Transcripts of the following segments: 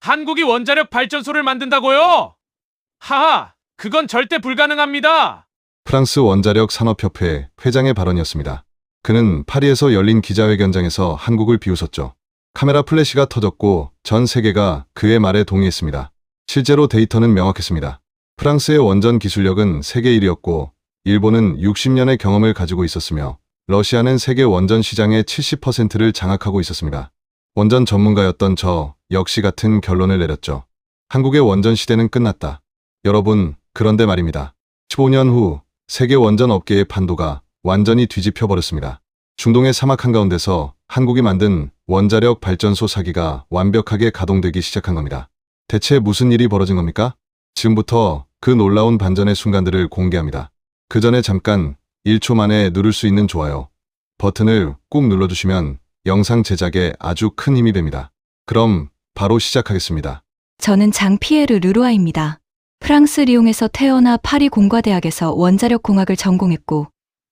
한국이 원자력 발전소를 만든다고요? 하하, 그건 절대 불가능합니다. 프랑스 원자력 산업협회 회장의 발언이었습니다. 그는 파리에서 열린 기자회견장에서 한국을 비웃었죠. 카메라 플래시가 터졌고 전 세계가 그의 말에 동의했습니다. 실제로 데이터는 명확했습니다. 프랑스의 원전 기술력은 세계 1위였고 일본은 60년의 경험을 가지고 있었으며 러시아는 세계 원전 시장의 70%를 장악하고 있었습니다. 원전 전문가였던 저 역시 같은 결론을 내렸죠. 한국의 원전 시대는 끝났다. 여러분, 그런데 말입니다. 15년 후 세계 원전 업계의 판도가 완전히 뒤집혀 버렸습니다. 중동의 사막 한가운데서 한국이 만든 원자력 발전소 사기가 완벽하게 가동되기 시작한 겁니다. 대체 무슨 일이 벌어진 겁니까? 지금부터 그 놀라운 반전의 순간들을 공개합니다. 그 전에 잠깐 1초 만에 누를 수 있는 좋아요 버튼을 꾹 눌러주시면 영상 제작에 아주 큰 힘이 됩니다. 그럼 바로 시작하겠습니다. 저는 장피에르 르루아입니다. 프랑스 리옹에서 태어나 파리 공과대학에서 원자력 공학을 전공했고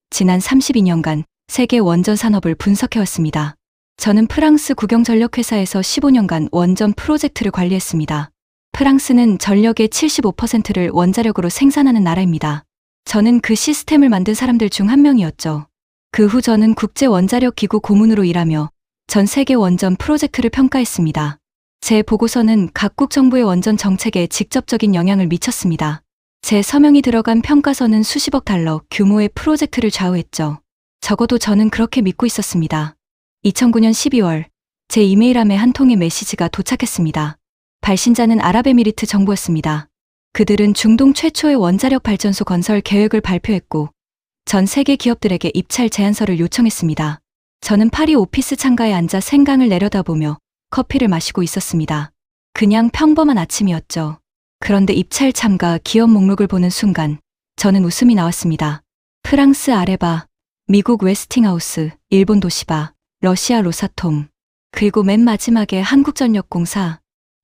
지난 32년간 세계 원전 산업을 분석해왔습니다. 저는 프랑스 국영전력회사에서 15년간 원전 프로젝트를 관리했습니다. 프랑스는 전력의 75%를 원자력으로 생산하는 나라입니다. 저는 그 시스템을 만든 사람들 중 한 명이었죠. 그 후 저는 국제원자력기구 고문으로 일하며 전 세계 원전 프로젝트를 평가했습니다. 제 보고서는 각국 정부의 원전 정책에 직접적인 영향을 미쳤습니다. 제 서명이 들어간 평가서는 수십억 달러 규모의 프로젝트를 좌우했죠. 적어도 저는 그렇게 믿고 있었습니다. 2009년 12월 제 이메일함에 한 통의 메시지가 도착했습니다. 발신자는 아랍에미리트 정부였습니다. 그들은 중동 최초의 원자력 발전소 건설 계획을 발표했고 전 세계 기업들에게 입찰 제안서를 요청했습니다. 저는 파리 오피스 창가에 앉아 생강을 내려다보며 커피를 마시고 있었습니다. 그냥 평범한 아침이었죠. 그런데 입찰 참가 기업 목록을 보는 순간 저는 웃음이 나왔습니다. 프랑스 아레바, 미국 웨스팅하우스, 일본 도시바, 러시아 로사톰, 그리고 맨 마지막에 한국전력공사.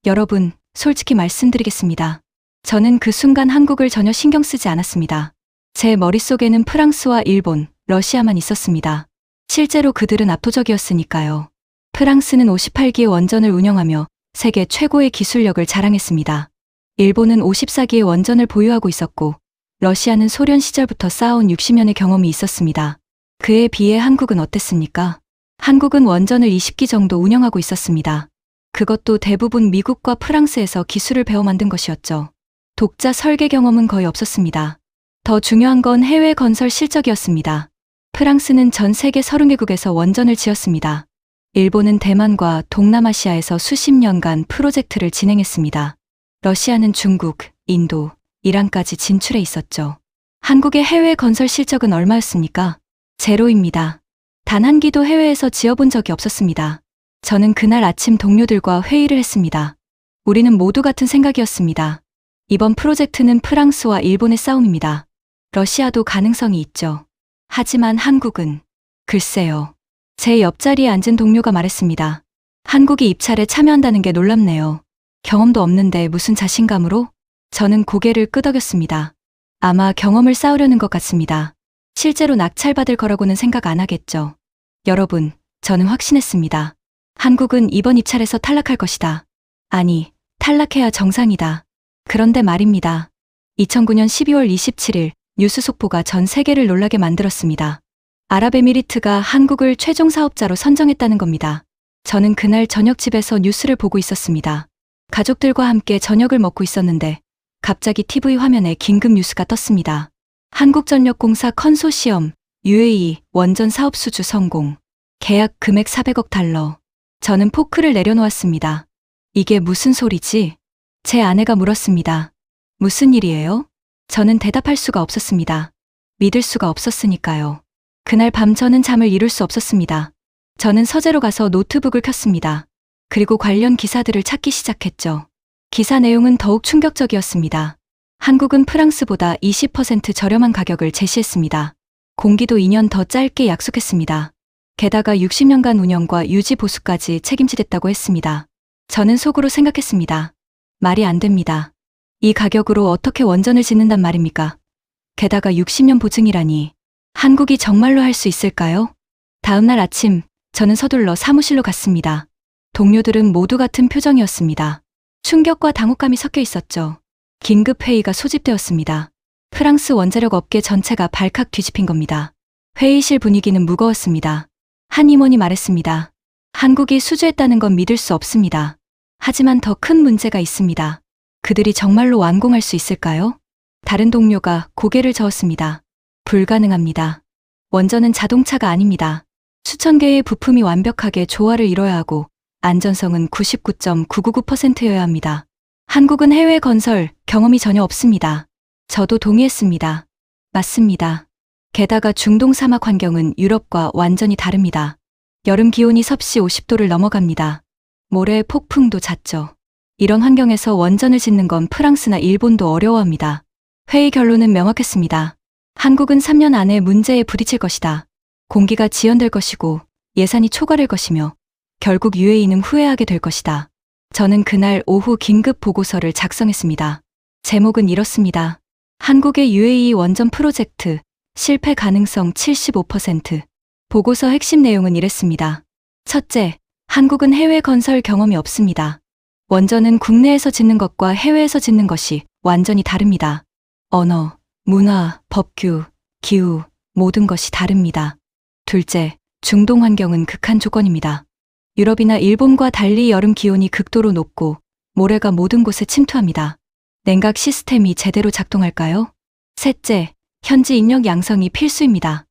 여러분, 솔직히 말씀드리겠습니다. 저는 그 순간 한국을 전혀 신경 쓰지 않았습니다. 제 머릿속에는 프랑스와 일본, 러시아만 있었습니다. 실제로 그들은 압도적이었으니까요. 프랑스는 58기의 원전을 운영하며 세계 최고의 기술력을 자랑했습니다. 일본은 54기의 원전을 보유하고 있었고 러시아는 소련 시절부터 쌓아온 60년의 경험이 있었습니다. 그에 비해 한국은 어땠습니까? 한국은 원전을 20기 정도 운영하고 있었습니다. 그것도 대부분 미국과 프랑스에서 기술을 배워 만든 것이었죠. 독자 설계 경험은 거의 없었습니다. 더 중요한 건 해외 건설 실적이었습니다. 프랑스는 전 세계 30개국에서 원전을 지었습니다. 일본은 대만과 동남아시아에서 수십 년간 프로젝트를 진행했습니다. 러시아는 중국, 인도, 이란까지 진출해 있었죠. 한국의 해외 건설 실적은 얼마였습니까? 제로입니다. 단 한 기도 해외에서 지어본 적이 없었습니다. 저는 그날 아침 동료들과 회의를 했습니다. 우리는 모두 같은 생각이었습니다. 이번 프로젝트는 프랑스와 일본의 싸움입니다. 러시아도 가능성이 있죠. 하지만 한국은, 글쎄요. 제 옆자리에 앉은 동료가 말했습니다. 한국이 입찰에 참여한다는 게 놀랍네요. 경험도 없는데 무슨 자신감으로? 저는 고개를 끄덕였습니다. 아마 경험을 쌓으려는 것 같습니다. 실제로 낙찰받을 거라고는 생각 안 하겠죠. 여러분, 저는 확신했습니다. 한국은 이번 입찰에서 탈락할 것이다. 아니, 탈락해야 정상이다. 그런데 말입니다. 2009년 12월 27일 뉴스 속보가 전 세계를 놀라게 만들었습니다. 아랍에미리트가 한국을 최종 사업자로 선정했다는 겁니다. 저는 그날 저녁 집에서 뉴스를 보고 있었습니다. 가족들과 함께 저녁을 먹고 있었는데 갑자기 TV 화면에 긴급 뉴스가 떴습니다. 한국전력공사 컨소시엄, UAE 원전 사업 수주 성공. 계약 금액 400억 달러. 저는 포크를 내려놓았습니다. 이게 무슨 소리지? 제 아내가 물었습니다. 무슨 일이에요? 저는 대답할 수가 없었습니다. 믿을 수가 없었으니까요. 그날 밤 저는 잠을 이룰 수 없었습니다. 저는 서재로 가서 노트북을 켰습니다. 그리고 관련 기사들을 찾기 시작했죠. 기사 내용은 더욱 충격적이었습니다. 한국은 프랑스보다 20% 저렴한 가격을 제시했습니다. 공기도 2년 더 짧게 약속했습니다. 게다가 60년간 운영과 유지 보수까지 책임지겠다고 했습니다. 저는 속으로 생각했습니다. 말이 안 됩니다. 이 가격으로 어떻게 원전을 짓는단 말입니까? 게다가 60년 보증이라니. 한국이 정말로 할 수 있을까요? 다음날 아침, 저는 서둘러 사무실로 갔습니다. 동료들은 모두 같은 표정이었습니다. 충격과 당혹감이 섞여 있었죠. 긴급 회의가 소집되었습니다. 프랑스 원자력 업계 전체가 발칵 뒤집힌 겁니다. 회의실 분위기는 무거웠습니다. 한 임원이 말했습니다. 한국이 수주했다는 건 믿을 수 없습니다. 하지만 더 큰 문제가 있습니다. 그들이 정말로 완공할 수 있을까요? 다른 동료가 고개를 저었습니다. 불가능합니다. 원전은 자동차가 아닙니다. 수천 개의 부품이 완벽하게 조화를 이뤄야 하고 안전성은 99.999%여야 합니다. 한국은 해외 건설 경험이 전혀 없습니다. 저도 동의했습니다. 맞습니다. 게다가 중동 사막 환경은 유럽과 완전히 다릅니다. 여름 기온이 섭씨 50도를 넘어갑니다. 모래 폭풍도 잦죠. 이런 환경에서 원전을 짓는 건 프랑스나 일본도 어려워합니다. 회의 결론은 명확했습니다. 한국은 3년 안에 문제에 부딪힐 것이다. 공기가 지연될 것이고 예산이 초과될 것이며 결국 UAE는 후회하게 될 것이다. 저는 그날 오후 긴급 보고서를 작성했습니다. 제목은 이렇습니다. 한국의 UAE 원전 프로젝트 실패 가능성 75%. 보고서 핵심 내용은 이랬습니다. 첫째, 한국은 해외 건설 경험이 없습니다. 원전은 국내에서 짓는 것과 해외에서 짓는 것이 완전히 다릅니다. 언어, 문화, 법규, 기후, 모든 것이 다릅니다. 둘째, 중동 환경은 극한 조건입니다. 유럽이나 일본과 달리 여름 기온이 극도로 높고 모래가 모든 곳에 침투합니다. 냉각 시스템이 제대로 작동할까요? 셋째, 현지 인력 양성이 필수입니다.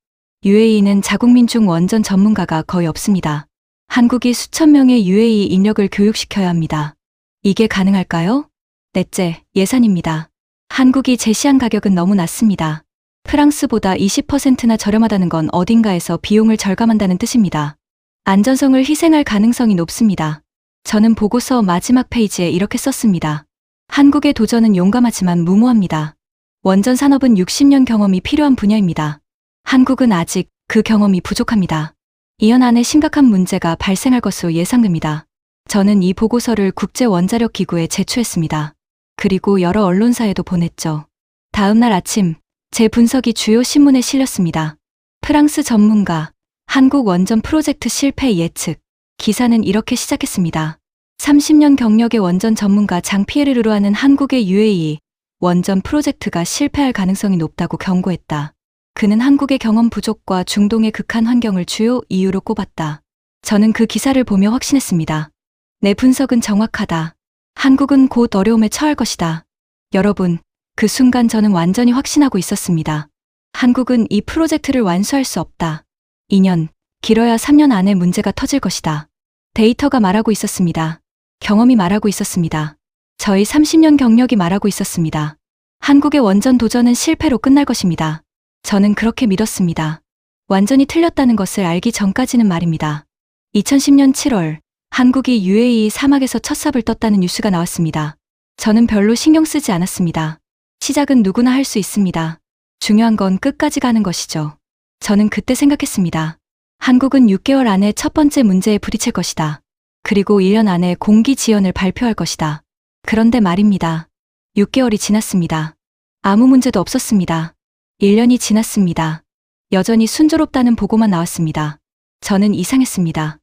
UAE는 자국민 중 원전 전문가가 거의 없습니다. 한국이 수천 명의 UAE 인력을 교육시켜야 합니다. 이게 가능할까요? 넷째, 예산입니다. 한국이 제시한 가격은 너무 낮습니다. 프랑스보다 20%나 저렴하다는 건 어딘가에서 비용을 절감한다는 뜻입니다. 안전성을 희생할 가능성이 높습니다. 저는 보고서 마지막 페이지에 이렇게 썼습니다. 한국의 도전은 용감하지만 무모합니다. 원전 산업은 60년 경험이 필요한 분야입니다. 한국은 아직 그 경험이 부족합니다. 2년 안에 심각한 문제가 발생할 것으로 예상됩니다. 저는 이 보고서를 국제원자력기구에 제출했습니다. 그리고 여러 언론사에도 보냈죠. 다음 날 아침, 제 분석이 주요 신문에 실렸습니다. 프랑스 전문가, 한국 원전 프로젝트 실패 예측. 기사는 이렇게 시작했습니다. 30년 경력의 원전 전문가 장피에르 르루아는 한국의 UAE 원전 프로젝트가 실패할 가능성이 높다고 경고했다. 그는 한국의 경험 부족과 중동의 극한 환경을 주요 이유로 꼽았다. 저는 그 기사를 보며 확신했습니다. 내 분석은 정확하다. 한국은 곧 어려움에 처할 것이다. 여러분, 그 순간 저는 완전히 확신하고 있었습니다. 한국은 이 프로젝트를 완수할 수 없다. 2년, 길어야 3년 안에 문제가 터질 것이다. 데이터가 말하고 있었습니다. 경험이 말하고 있었습니다. 저희 30년 경력이 말하고 있었습니다. 한국의 원전 도전은 실패로 끝날 것입니다. 저는 그렇게 믿었습니다. 완전히 틀렸다는 것을 알기 전까지는 말입니다. 2010년 7월, 한국이 UAE 사막에서 첫 삽을 떴다는 뉴스가 나왔습니다. 저는 별로 신경 쓰지 않았습니다. 시작은 누구나 할 수 있습니다. 중요한 건 끝까지 가는 것이죠. 저는 그때 생각했습니다. 한국은 6개월 안에 첫 번째 문제에 부딪힐 것이다. 그리고 1년 안에 공기 지연을 발표할 것이다. 그런데 말입니다. 6개월이 지났습니다. 아무 문제도 없었습니다. 1년이 지났습니다. 여전히 순조롭다는 보고만 나왔습니다. 저는 이상했습니다.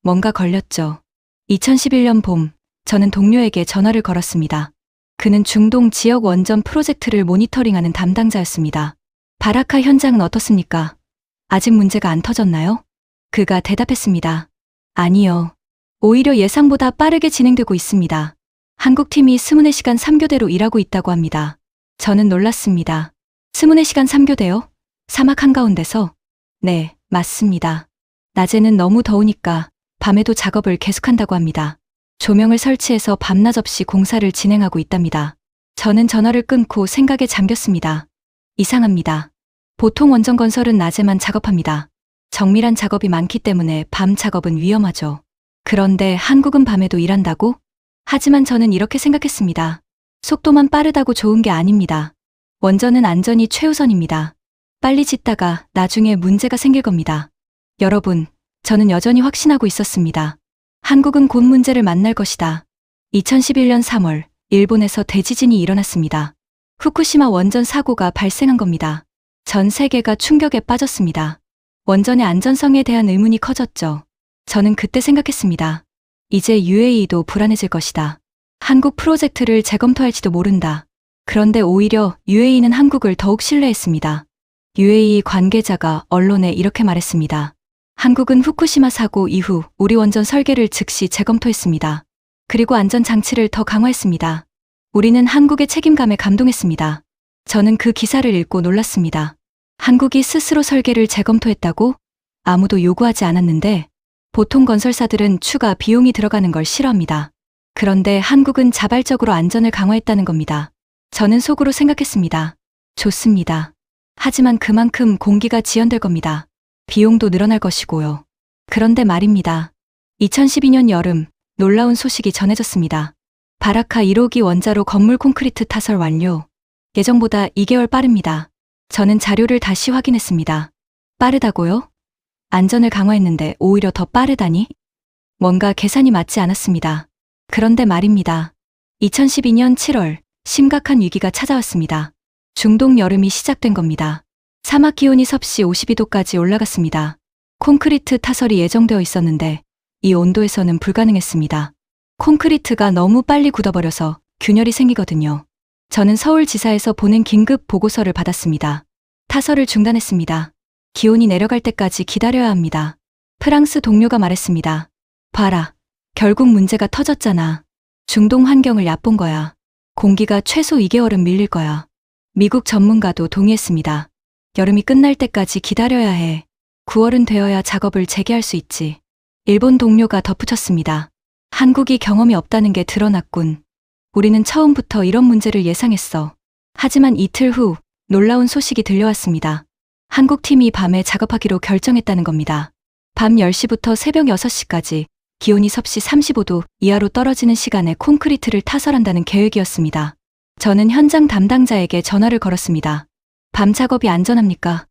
뭔가 걸렸죠. 2011년 봄, 저는 동료에게 전화를 걸었습니다. 그는 중동 지역 원전 프로젝트를 모니터링하는 담당자였습니다. 바라카 현장은 어떻습니까? 아직 문제가 안 터졌나요? 그가 대답했습니다. 아니요. 오히려 예상보다 빠르게 진행되고 있습니다. 한국팀이 24시간 3교대로 일하고 있다고 합니다. 저는 놀랐습니다. 24시간 3교대요? 사막 한가운데서? 네, 맞습니다. 낮에는 너무 더우니까 밤에도 작업을 계속한다고 합니다. 조명을 설치해서 밤낮 없이 공사를 진행하고 있답니다. 저는 전화를 끊고 생각에 잠겼습니다. 이상합니다. 보통 원전 건설은 낮에만 작업합니다. 정밀한 작업이 많기 때문에 밤 작업은 위험하죠. 그런데 한국은 밤에도 일한다고? 하지만 저는 이렇게 생각했습니다. 속도만 빠르다고 좋은 게 아닙니다. 원전은 안전이 최우선입니다. 빨리 짓다가 나중에 문제가 생길 겁니다. 여러분, 저는 여전히 확신하고 있었습니다. 한국은 곧 문제를 만날 것이다. 2011년 3월, 일본에서 대지진이 일어났습니다. 후쿠시마 원전 사고가 발생한 겁니다. 전 세계가 충격에 빠졌습니다. 원전의 안전성에 대한 의문이 커졌죠. 저는 그때 생각했습니다. 이제 UAE도 불안해질 것이다. 한국 프로젝트를 재검토할지도 모른다. 그런데 오히려 UAE는 한국을 더욱 신뢰했습니다. UAE 관계자가 언론에 이렇게 말했습니다. 한국은 후쿠시마 사고 이후 우리 원전 설계를 즉시 재검토했습니다. 그리고 안전장치를 더 강화했습니다. 우리는 한국의 책임감에 감동했습니다. 저는 그 기사를 읽고 놀랐습니다. 한국이 스스로 설계를 재검토했다고? 아무도 요구하지 않았는데 보통 건설사들은 추가 비용이 들어가는 걸 싫어합니다. 그런데 한국은 자발적으로 안전을 강화했다는 겁니다. 저는 속으로 생각했습니다. 좋습니다. 하지만 그만큼 공기가 지연될 겁니다. 비용도 늘어날 것이고요. 그런데 말입니다. 2012년 여름 놀라운 소식이 전해졌습니다. 바라카 1호기 원자로 건물 콘크리트 타설 완료. 예정보다 2개월 빠릅니다. 저는 자료를 다시 확인했습니다. 빠르다고요? 안전을 강화했는데 오히려 더 빠르다니? 뭔가 계산이 맞지 않았습니다. 그런데 말입니다. 2012년 7월 심각한 위기가 찾아왔습니다. 중동 여름이 시작된 겁니다. 사막 기온이 섭씨 52도까지 올라갔습니다. 콘크리트 타설이 예정되어 있었는데 이 온도에서는 불가능했습니다. 콘크리트가 너무 빨리 굳어버려서 균열이 생기거든요. 저는 서울지사에서 보낸 긴급 보고서를 받았습니다. 타설을 중단했습니다. 기온이 내려갈 때까지 기다려야 합니다. 프랑스 동료가 말했습니다. 봐라. 결국 문제가 터졌잖아. 중동 환경을 얕본 거야. 공기가 최소 2개월은 밀릴 거야. 미국 전문가도 동의했습니다. 여름이 끝날 때까지 기다려야 해. 9월은 되어야 작업을 재개할 수 있지. 일본 동료가 덧붙였습니다. 한국이 경험이 없다는 게 드러났군. 우리는 처음부터 이런 문제를 예상했어. 하지만 이틀 후 놀라운 소식이 들려왔습니다. 한국 팀이 밤에 작업하기로 결정했다는 겁니다. 밤 10시부터 새벽 6시까지 기온이 섭씨 35도 이하로 떨어지는 시간에 콘크리트를 타설한다는 계획이었습니다. 저는 현장 담당자에게 전화를 걸었습니다. 밤 작업이 안전합니까?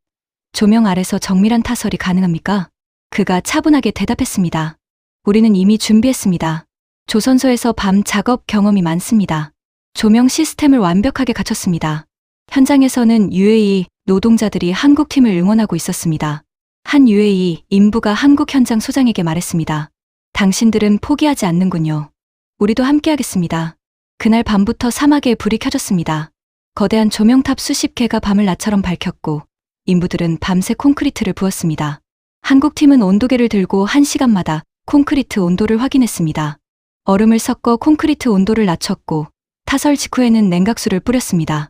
조명 아래서 정밀한 타설이 가능합니까? 그가 차분하게 대답했습니다. 우리는 이미 준비했습니다. 조선소에서 밤 작업 경험이 많습니다. 조명 시스템을 완벽하게 갖췄습니다. 현장에서는 UAE 노동자들이 한국 팀을 응원하고 있었습니다. 한 UAE 인부가 한국 현장 소장에게 말했습니다. 당신들은 포기하지 않는군요. 우리도 함께하겠습니다. 그날 밤부터 사막에 불이 켜졌습니다. 거대한 조명탑 수십 개가 밤을 나처럼 밝혔고 인부들은 밤새 콘크리트를 부었습니다. 한국 팀은 온도계를 들고 1시간마다 콘크리트 온도를 확인했습니다. 얼음을 섞어 콘크리트 온도를 낮췄고 타설 직후에는 냉각수를 뿌렸습니다.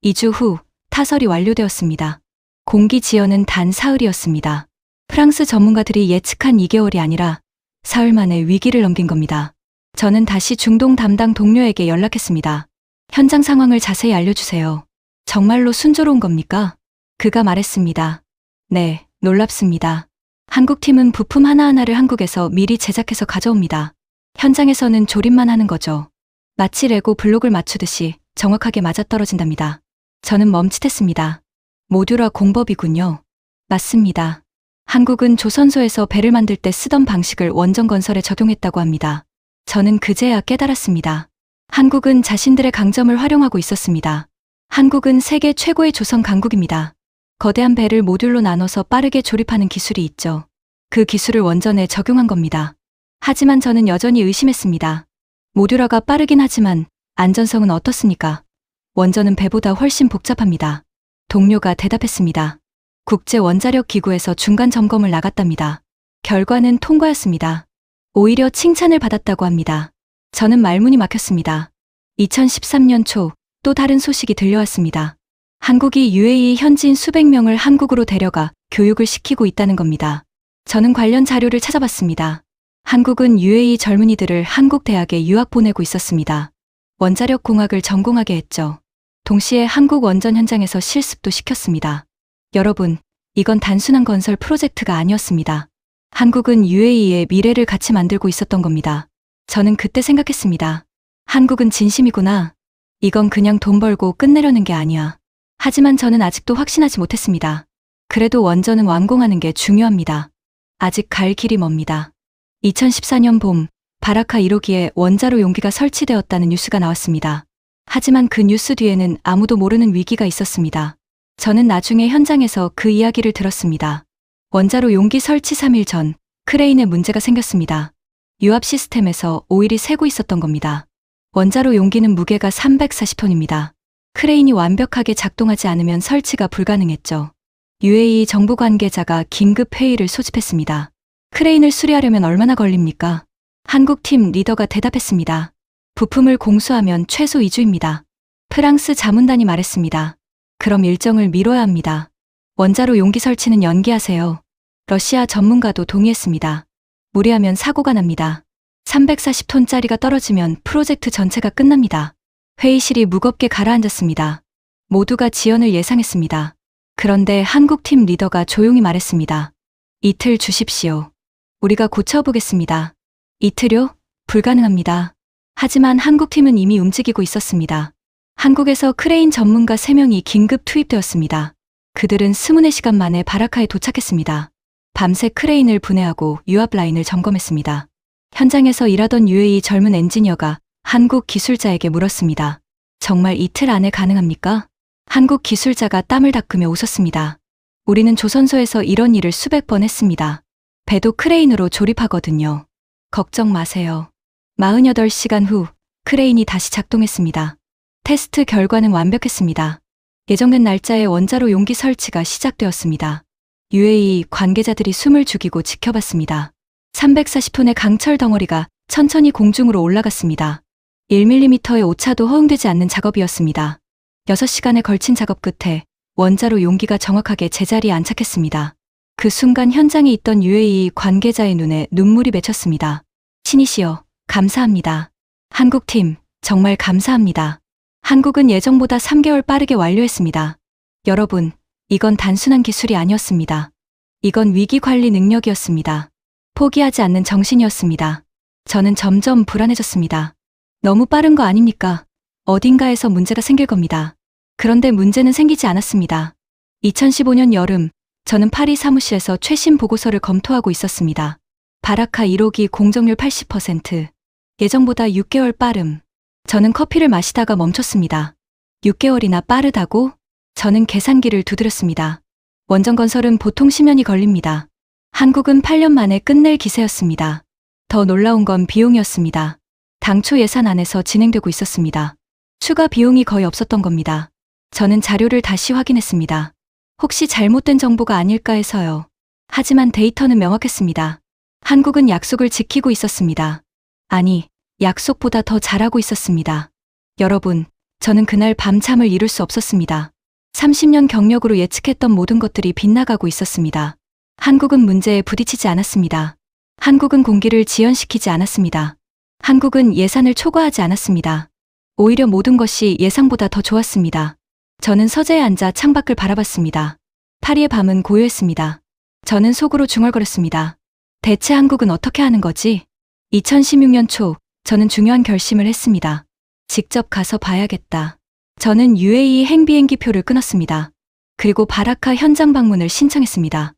2주 후 타설이 완료되었습니다. 공기 지연은 단 사흘이었습니다. 프랑스 전문가들이 예측한 2개월이 아니라 사흘 만에 위기를 넘긴 겁니다. 저는 다시 중동 담당 동료에게 연락했습니다. 현장 상황을 자세히 알려주세요. 정말로 순조로운 겁니까? 그가 말했습니다. 네, 놀랍습니다. 한국팀은 부품 하나하나를 한국에서 미리 제작해서 가져옵니다. 현장에서는 조립만 하는 거죠. 마치 레고 블록을 맞추듯이 정확하게 맞아떨어진답니다. 저는 멈칫했습니다. 모듈화 공법이군요. 맞습니다. 한국은 조선소에서 배를 만들 때 쓰던 방식을 원전 건설에 적용했다고 합니다. 저는 그제야 깨달았습니다. 한국은 자신들의 강점을 활용하고 있었습니다. 한국은 세계 최고의 조선 강국입니다. 거대한 배를 모듈로 나눠서 빠르게 조립하는 기술이 있죠. 그 기술을 원전에 적용한 겁니다. 하지만 저는 여전히 의심했습니다. 모듈화가 빠르긴 하지만 안전성은 어떻습니까? 원전은 배보다 훨씬 복잡합니다. 동료가 대답했습니다. 국제원자력기구에서 중간 점검을 나갔답니다. 결과는 통과였습니다. 오히려 칭찬을 받았다고 합니다. 저는 말문이 막혔습니다. 2013년 초 또 다른 소식이 들려왔습니다. 한국이 UAE 현지인 수백 명을 한국으로 데려가 교육을 시키고 있다는 겁니다. 저는 관련 자료를 찾아봤습니다. 한국은 UAE 젊은이들을 한국 대학에 유학 보내고 있었습니다. 원자력 공학을 전공하게 했죠. 동시에 한국 원전 현장에서 실습도 시켰습니다. 여러분, 이건 단순한 건설 프로젝트가 아니었습니다. 한국은 UAE의 미래를 같이 만들고 있었던 겁니다. 저는 그때 생각했습니다. 한국은 진심이구나. 이건 그냥 돈 벌고 끝내려는 게 아니야. 하지만 저는 아직도 확신하지 못했습니다. 그래도 원전은 완공하는 게 중요합니다. 아직 갈 길이 멉니다. 2014년 봄, 바라카 1호기에 원자로 용기가 설치되었다는 뉴스가 나왔습니다. 하지만 그 뉴스 뒤에는 아무도 모르는 위기가 있었습니다. 저는 나중에 현장에서 그 이야기를 들었습니다. 원자로 용기 설치 3일 전, 크레인에 문제가 생겼습니다. 유압 시스템에서 오일이 새고 있었던 겁니다. 원자로 용기는 무게가 340톤입니다. 크레인이 완벽하게 작동하지 않으면 설치가 불가능했죠. UAE 정부 관계자가 긴급 회의를 소집했습니다. 크레인을 수리하려면 얼마나 걸립니까? 한국팀 리더가 대답했습니다. 부품을 공수하면 최소 2주입니다. 프랑스 자문단이 말했습니다. 그럼 일정을 미뤄야 합니다. 원자로 용기 설치는 연기하세요. 러시아 전문가도 동의했습니다. 무리하면 사고가 납니다. 340톤짜리가 떨어지면 프로젝트 전체가 끝납니다. 회의실이 무겁게 가라앉았습니다. 모두가 지연을 예상했습니다. 그런데 한국팀 리더가 조용히 말했습니다. 이틀 주십시오. 우리가 고쳐보겠습니다. 이틀요? 불가능합니다. 하지만 한국팀은 이미 움직이고 있었습니다. 한국에서 크레인 전문가 3명이 긴급 투입되었습니다. 그들은 24시간 만에 바라카에 도착했습니다. 밤새 크레인을 분해하고 유압 라인을 점검했습니다. 현장에서 일하던 UAE 젊은 엔지니어가 한국 기술자에게 물었습니다. 정말 이틀 안에 가능합니까? 한국 기술자가 땀을 닦으며 웃었습니다. 우리는 조선소에서 이런 일을 수백 번 했습니다. 배도 크레인으로 조립하거든요. 걱정 마세요. 48시간 후 크레인이 다시 작동했습니다. 테스트 결과는 완벽했습니다. 예정된 날짜에 원자로 용기 설치가 시작되었습니다. UAE 관계자들이 숨을 죽이고 지켜봤습니다. 340톤의 강철 덩어리가 천천히 공중으로 올라갔습니다. 1mm의 오차도 허용되지 않는 작업이었습니다. 6시간에 걸친 작업 끝에 원자로 용기가 정확하게 제자리에 안착했습니다. 그 순간 현장에 있던 UAE 관계자의 눈에 눈물이 맺혔습니다. 신이시여, 감사합니다. 한국팀, 정말 감사합니다. 한국은 예정보다 3개월 빠르게 완료했습니다. 여러분, 이건 단순한 기술이 아니었습니다. 이건 위기 관리 능력이었습니다. 포기하지 않는 정신이었습니다. 저는 점점 불안해졌습니다. 너무 빠른 거 아닙니까? 어딘가에서 문제가 생길 겁니다. 그런데 문제는 생기지 않았습니다. 2015년 여름, 저는 파리 사무실에서 최신 보고서를 검토하고 있었습니다. 바라카 1호기 공정률 80%, 예정보다 6개월 빠름. 저는 커피를 마시다가 멈췄습니다. 6개월이나 빠르다고? 저는 계산기를 두드렸습니다. 원전 건설은 보통 10년이 걸립니다. 한국은 8년 만에 끝낼 기세였습니다. 더 놀라운 건 비용이었습니다. 당초 예산 안에서 진행되고 있었습니다. 추가 비용이 거의 없었던 겁니다. 저는 자료를 다시 확인했습니다. 혹시 잘못된 정보가 아닐까 해서요. 하지만 데이터는 명확했습니다. 한국은 약속을 지키고 있었습니다. 아니, 약속보다 더 잘하고 있었습니다. 여러분, 저는 그날 밤잠을 이룰 수 없었습니다. 30년 경력으로 예측했던 모든 것들이 빗나가고 있었습니다. 한국은 문제에 부딪히지 않았습니다. 한국은 공기를 지연시키지 않았습니다. 한국은 예산을 초과하지 않았습니다. 오히려 모든 것이 예상보다 더 좋았습니다. 저는 서재에 앉아 창밖을 바라봤습니다. 파리의 밤은 고요했습니다. 저는 속으로 중얼거렸습니다. 대체 한국은 어떻게 하는 거지? 2016년 초, 저는 중요한 결심을 했습니다. 직접 가서 봐야겠다. 저는 UAE 행비행기표를 끊었습니다. 그리고 바라카 현장 방문을 신청했습니다.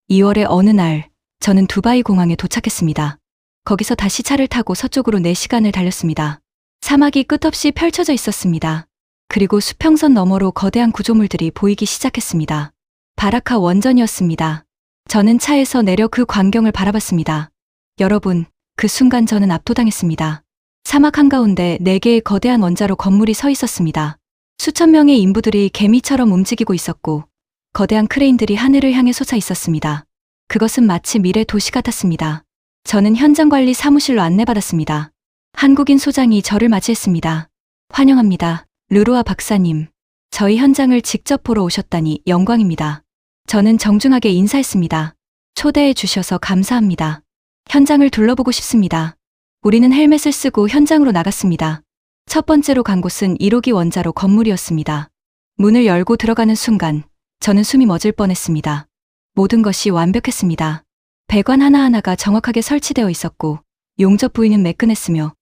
2월의 어느 날, 저는 두바이 공항에 도착했습니다. 거기서 다시 차를 타고 서쪽으로 4시간을 달렸습니다. 사막이 끝없이 펼쳐져 있었습니다. 그리고 수평선 너머로 거대한 구조물들이 보이기 시작했습니다. 바라카 원전이었습니다. 저는 차에서 내려 그 광경을 바라봤습니다. 여러분, 그 순간 저는 압도당했습니다. 사막 한가운데 4개의 거대한 원자로 건물이 서 있었습니다. 수천 명의 인부들이 개미처럼 움직이고 있었고 거대한 크레인들이 하늘을 향해 솟아 있었습니다. 그것은 마치 미래 도시 같았습니다. 저는 현장 관리 사무실로 안내받았습니다. 한국인 소장이 저를 맞이했습니다. 환영합니다. 르루아 박사님. 저희 현장을 직접 보러 오셨다니 영광입니다. 저는 정중하게 인사했습니다. 초대해 주셔서 감사합니다. 현장을 둘러보고 싶습니다. 우리는 헬멧을 쓰고 현장으로 나갔습니다. 첫 번째로 간 곳은 1호기 원자로 건물이었습니다. 문을 열고 들어가는 순간 저는 숨이 멎을 뻔했습니다. 모든 것이 완벽했습니다. 배관 하나하나가 정확하게 설치되어 있었고 용접 부위는 매끈했으며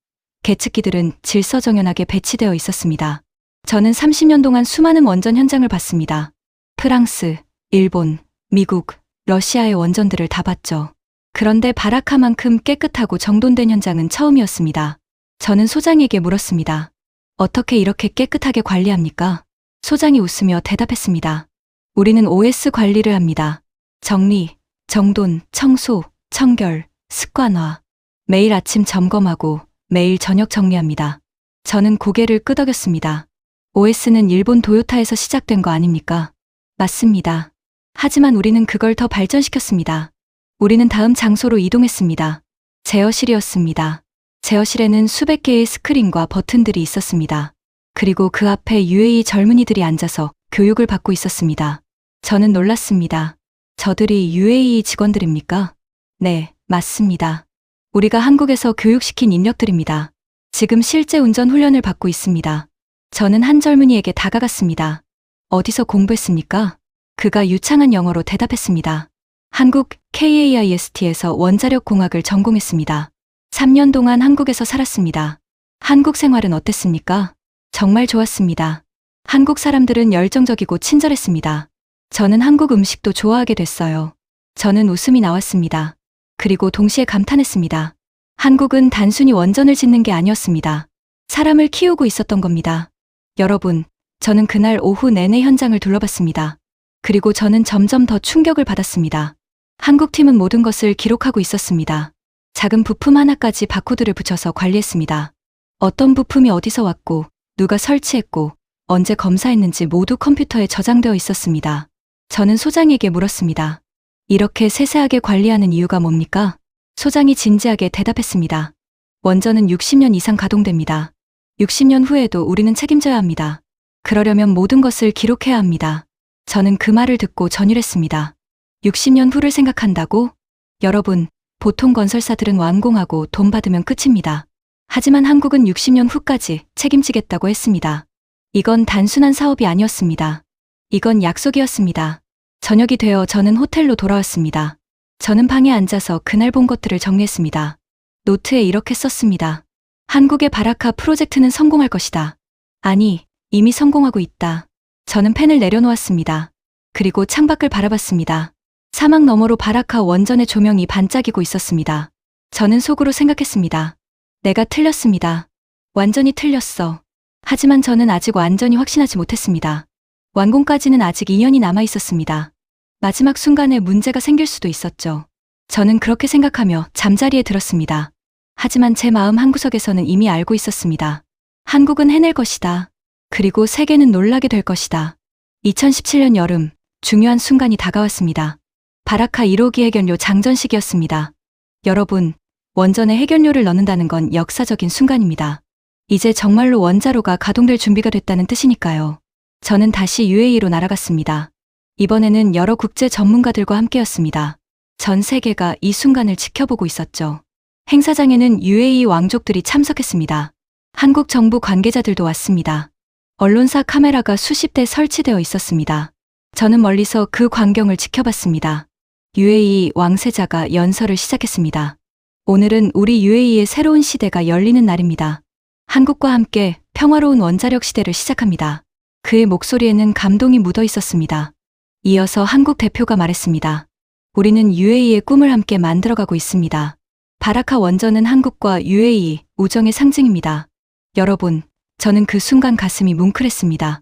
계측기들은 질서정연하게 배치되어 있었습니다. 저는 30년 동안 수많은 원전 현장을 봤습니다. 프랑스, 일본, 미국, 러시아의 원전들을 다 봤죠. 그런데 바라카만큼 깨끗하고 정돈된 현장은 처음이었습니다. 저는 소장에게 물었습니다. 어떻게 이렇게 깨끗하게 관리합니까? 소장이 웃으며 대답했습니다. 우리는 OS 관리를 합니다. 정리, 정돈, 청소, 청결, 습관화. 매일 아침 점검하고 매일 저녁 정리합니다. 저는 고개를 끄덕였습니다. OS는 일본 도요타에서 시작된 거 아닙니까? 맞습니다. 하지만 우리는 그걸 더 발전시켰습니다. 우리는 다음 장소로 이동했습니다. 제어실이었습니다. 제어실에는 수백 개의 스크린과 버튼들이 있었습니다. 그리고 그 앞에 UAE 젊은이들이 앉아서 교육을 받고 있었습니다. 저는 놀랐습니다. 저들이 UAE 직원들입니까? 네, 맞습니다. 우리가 한국에서 교육시킨 인력들입니다. 지금 실제 운전 훈련을 받고 있습니다. 저는 한 젊은이에게 다가갔습니다. 어디서 공부했습니까? 그가 유창한 영어로 대답했습니다. 한국 KAIST에서 원자력 공학을 전공했습니다. 3년 동안 한국에서 살았습니다. 한국 생활은 어땠습니까? 정말 좋았습니다. 한국 사람들은 열정적이고 친절했습니다. 저는 한국 음식도 좋아하게 됐어요. 저는 웃음이 나왔습니다. 그리고 동시에 감탄했습니다. 한국은 단순히 원전을 짓는 게 아니었습니다. 사람을 키우고 있었던 겁니다. 여러분, 저는 그날 오후 내내 현장을 둘러봤습니다. 그리고 저는 점점 더 충격을 받았습니다. 한국 팀은 모든 것을 기록하고 있었습니다. 작은 부품 하나까지 바코드를 붙여서 관리했습니다. 어떤 부품이 어디서 왔고, 누가 설치했고, 언제 검사했는지 모두 컴퓨터에 저장되어 있었습니다. 저는 소장에게 물었습니다. 이렇게 세세하게 관리하는 이유가 뭡니까? 소장이 진지하게 대답했습니다. 원전은 60년 이상 가동됩니다. 60년 후에도 우리는 책임져야 합니다. 그러려면 모든 것을 기록해야 합니다. 저는 그 말을 듣고 전율했습니다. 60년 후를 생각한다고? 여러분, 보통 건설사들은 완공하고 돈 받으면 끝입니다. 하지만 한국은 60년 후까지 책임지겠다고 했습니다. 이건 단순한 사업이 아니었습니다. 이건 약속이었습니다. 저녁이 되어 저는 호텔로 돌아왔습니다. 저는 방에 앉아서 그날 본 것들을 정리했습니다. 노트에 이렇게 썼습니다. 한국의 바라카 프로젝트는 성공할 것이다. 아니, 이미 성공하고 있다. 저는 펜을 내려놓았습니다. 그리고 창밖을 바라봤습니다. 사막 너머로 바라카 원전의 조명이 반짝이고 있었습니다. 저는 속으로 생각했습니다. 내가 틀렸습니다. 완전히 틀렸어. 하지만 저는 아직 완전히 확신하지 못했습니다. 완공까지는 아직 2년이 남아 있었습니다. 마지막 순간에 문제가 생길 수도 있었죠. 저는 그렇게 생각하며 잠자리에 들었습니다. 하지만 제 마음 한구석에서는 이미 알고 있었습니다. 한국은 해낼 것이다. 그리고 세계는 놀라게 될 것이다. 2017년 여름, 중요한 순간이 다가왔습니다. 바라카 1호기 해견료 장전식이었습니다. 여러분, 원전에 해견료를 넣는다는 건 역사적인 순간입니다. 이제 정말로 원자로가 가동될 준비가 됐다는 뜻이니까요. 저는 다시 UAE로 날아갔습니다. 이번에는 여러 국제 전문가들과 함께였습니다. 전 세계가 이 순간을 지켜보고 있었죠. 행사장에는 UAE 왕족들이 참석했습니다. 한국 정부 관계자들도 왔습니다. 언론사 카메라가 수십 대 설치되어 있었습니다. 저는 멀리서 그 광경을 지켜봤습니다. UAE 왕세자가 연설을 시작했습니다. 오늘은 우리 UAE의 새로운 시대가 열리는 날입니다. 한국과 함께 평화로운 원자력 시대를 시작합니다. 그의 목소리에는 감동이 묻어 있었습니다. 이어서 한국 대표가 말했습니다. 우리는 UAE의 꿈을 함께 만들어가고 있습니다. 바라카 원전은 한국과 UAE 우정의 상징입니다. 여러분, 저는 그 순간 가슴이 뭉클했습니다.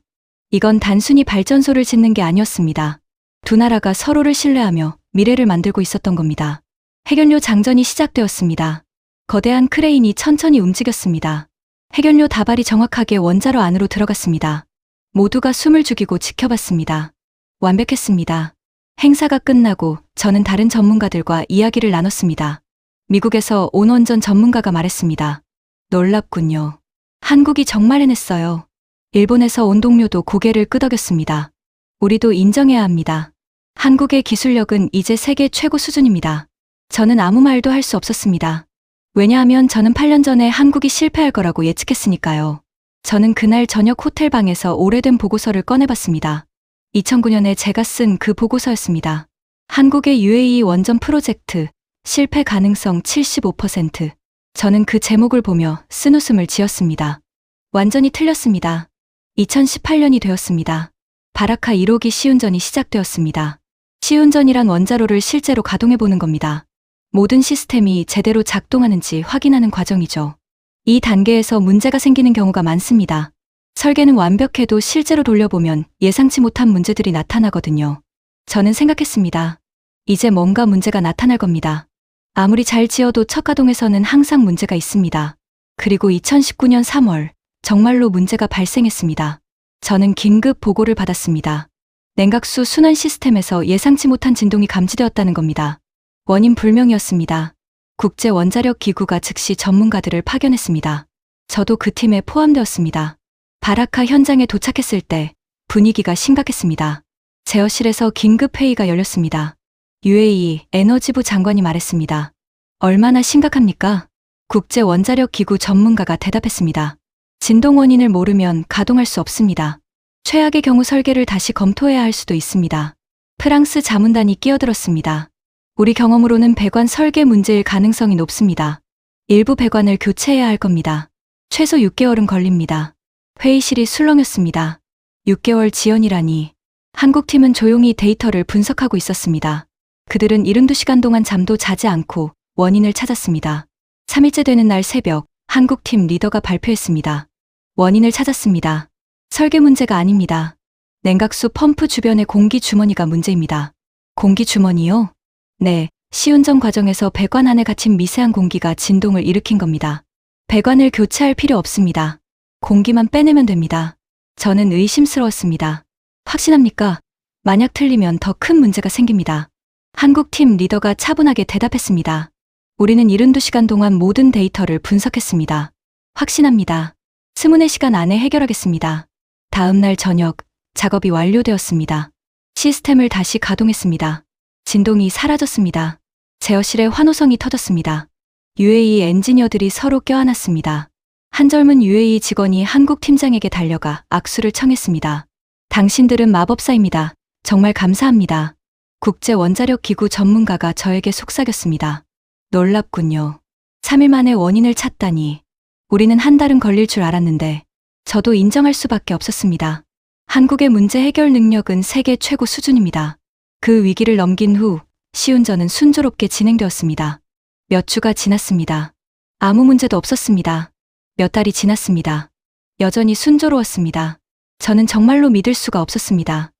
이건 단순히 발전소를 짓는 게 아니었습니다. 두 나라가 서로를 신뢰하며 미래를 만들고 있었던 겁니다. 해견료 장전이 시작되었습니다. 거대한 크레인이 천천히 움직였습니다. 해견료 다발이 정확하게 원자로 안으로 들어갔습니다. 모두가 숨을 죽이고 지켜봤습니다. 완벽했습니다. 행사가 끝나고 저는 다른 전문가들과 이야기를 나눴습니다. 미국에서 온 원전 전문가가 말했습니다. 놀랍군요. 한국이 정말 해냈어요. 일본에서 온 동료도 고개를 끄덕였습니다. 우리도 인정해야 합니다. 한국의 기술력은 이제 세계 최고 수준입니다. 저는 아무 말도 할 수 없었습니다. 왜냐하면 저는 8년 전에 한국이 실패할 거라고 예측했으니까요. 저는 그날 저녁 호텔방에서 오래된 보고서를 꺼내봤습니다. 2009년에 제가 쓴 그 보고서였습니다. 한국의 UAE 원전 프로젝트, 실패 가능성 75%. 저는 그 제목을 보며 쓴웃음을 지었습니다. 완전히 틀렸습니다. 2018년이 되었습니다. 바라카 1호기 시운전이 시작되었습니다. 시운전이란 원자로를 실제로 가동해보는 겁니다. 모든 시스템이 제대로 작동하는지 확인하는 과정이죠. 이 단계에서 문제가 생기는 경우가 많습니다. 설계는 완벽해도 실제로 돌려보면 예상치 못한 문제들이 나타나거든요. 저는 생각했습니다. 이제 뭔가 문제가 나타날 겁니다. 아무리 잘 지어도 첫 가동에서는 항상 문제가 있습니다. 그리고 2019년 3월, 정말로 문제가 발생했습니다. 저는 긴급 보고를 받았습니다. 냉각수 순환 시스템에서 예상치 못한 진동이 감지되었다는 겁니다. 원인 불명이었습니다. 국제 원자력 기구가 즉시 전문가들을 파견했습니다. 저도 그 팀에 포함되었습니다. 바라카 현장에 도착했을 때 분위기가 심각했습니다. 제어실에서 긴급 회의가 열렸습니다. UAE 에너지부 장관이 말했습니다. 얼마나 심각합니까? 국제 원자력 기구 전문가가 대답했습니다. 진동 원인을 모르면 가동할 수 없습니다. 최악의 경우 설계를 다시 검토해야 할 수도 있습니다. 프랑스 자문단이 끼어들었습니다. 우리 경험으로는 배관 설계 문제일 가능성이 높습니다. 일부 배관을 교체해야 할 겁니다. 최소 6개월은 걸립니다. 회의실이 술렁였습니다. 6개월 지연이라니. 한국팀은 조용히 데이터를 분석하고 있었습니다. 그들은 72시간 동안 잠도 자지 않고 원인을 찾았습니다. 3일째 되는 날 새벽, 한국팀 리더가 발표했습니다. 원인을 찾았습니다. 설계 문제가 아닙니다. 냉각수 펌프 주변의 공기 주머니가 문제입니다. 공기 주머니요? 네, 시운전 과정에서 배관 안에 갇힌 미세한 공기가 진동을 일으킨 겁니다. 배관을 교체할 필요 없습니다. 공기만 빼내면 됩니다. 저는 의심스러웠습니다. 확신합니까? 만약 틀리면 더 큰 문제가 생깁니다. 한국팀 리더가 차분하게 대답했습니다. 우리는 72시간 동안 모든 데이터를 분석했습니다. 확신합니다. 24시간 안에 해결하겠습니다. 다음 날 저녁, 작업이 완료되었습니다. 시스템을 다시 가동했습니다. 진동이 사라졌습니다. 제어실에 환호성이 터졌습니다. UAE 엔지니어들이 서로 껴안았습니다. 한 젊은 UAE 직원이 한국 팀장에게 달려가 악수를 청했습니다. 당신들은 마법사입니다. 정말 감사합니다. 국제 원자력 기구 전문가가 저에게 속삭였습니다. 놀랍군요. 3일 만에 원인을 찾다니. 우리는 한 달은 걸릴 줄 알았는데 저도 인정할 수밖에 없었습니다. 한국의 문제 해결 능력은 세계 최고 수준입니다. 그 위기를 넘긴 후 시운전은 순조롭게 진행되었습니다. 몇 주가 지났습니다. 아무 문제도 없었습니다. 몇 달이 지났습니다. 여전히 순조로웠습니다. 저는 정말로 믿을 수가 없었습니다.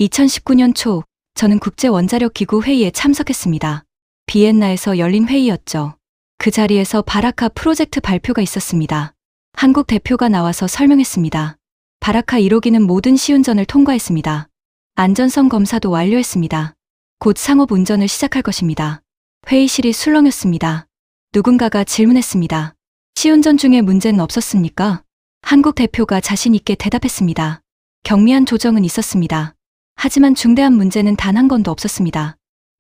2019년 초 저는 국제 원자력 기구 회의에 참석했습니다. 비엔나에서 열린 회의였죠. 그 자리에서 바라카 프로젝트 발표가 있었습니다. 한국 대표가 나와서 설명했습니다. 바라카 1호기는 모든 시운전을 통과했습니다. 안전성 검사도 완료했습니다. 곧 상업 운전을 시작할 것입니다. 회의실이 술렁였습니다. 누군가가 질문했습니다. 시운전 중에 문제는 없었습니까? 한국 대표가 자신 있게 대답했습니다. 경미한 조정은 있었습니다. 하지만 중대한 문제는 단 한 건도 없었습니다.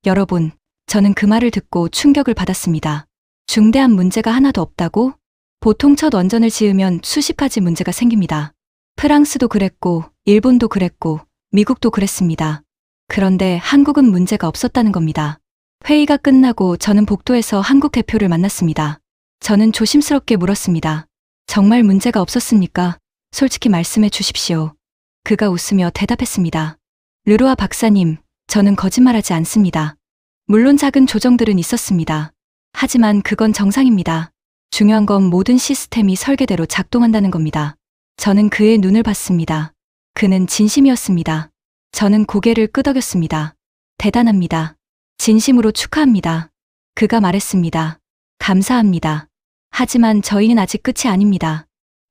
여러분, 저는 그 말을 듣고 충격을 받았습니다. 중대한 문제가 하나도 없다고? 보통 첫 원전을 지으면 수십 가지 문제가 생깁니다. 프랑스도 그랬고, 일본도 그랬고, 미국도 그랬습니다. 그런데 한국은 문제가 없었다는 겁니다. 회의가 끝나고 저는 복도에서 한국 대표를 만났습니다. 저는 조심스럽게 물었습니다. 정말 문제가 없었습니까? 솔직히 말씀해 주십시오. 그가 웃으며 대답했습니다. 르루아 박사님, 저는 거짓말하지 않습니다. 물론 작은 조정들은 있었습니다. 하지만 그건 정상입니다. 중요한 건 모든 시스템이 설계대로 작동한다는 겁니다. 저는 그의 눈을 봤습니다. 그는 진심이었습니다. 저는 고개를 끄덕였습니다. 대단합니다. 진심으로 축하합니다. 그가 말했습니다. 감사합니다. 하지만 저희는 아직 끝이 아닙니다.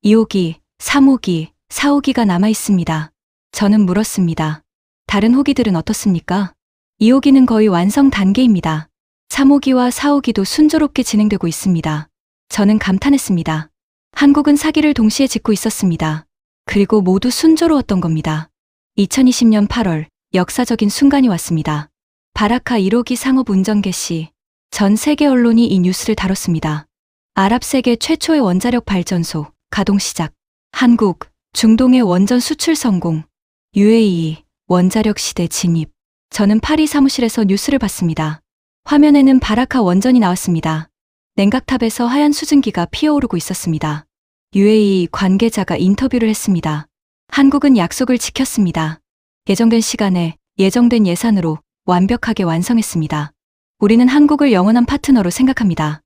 2호기, 3호기, 4호기가 남아 있습니다. 저는 물었습니다. 다른 호기들은 어떻습니까? 2호기는 거의 완성 단계입니다. 3호기와 4호기도 순조롭게 진행되고 있습니다. 저는 감탄했습니다. 한국은 사기를 동시에 짓고 있었습니다. 그리고 모두 순조로웠던 겁니다. 2020년 8월 역사적인 순간이 왔습니다. 바라카 1호기 상업 운전 개시. 전 세계 언론이 이 뉴스를 다뤘습니다. 아랍 세계 최초의 원자력 발전소 가동 시작. 한국, 중동의 원전 수출 성공. UAE, 원자력 시대 진입. 저는 파리 사무실에서 뉴스를 봤습니다. 화면에는 바라카 원전이 나왔습니다. 냉각탑에서 하얀 수증기가 피어오르고 있었습니다. UAE 관계자가 인터뷰를 했습니다. 한국은 약속을 지켰습니다. 예정된 시간에 예정된 예산으로 완벽하게 완성했습니다. 우리는 한국을 영원한 파트너로 생각합니다.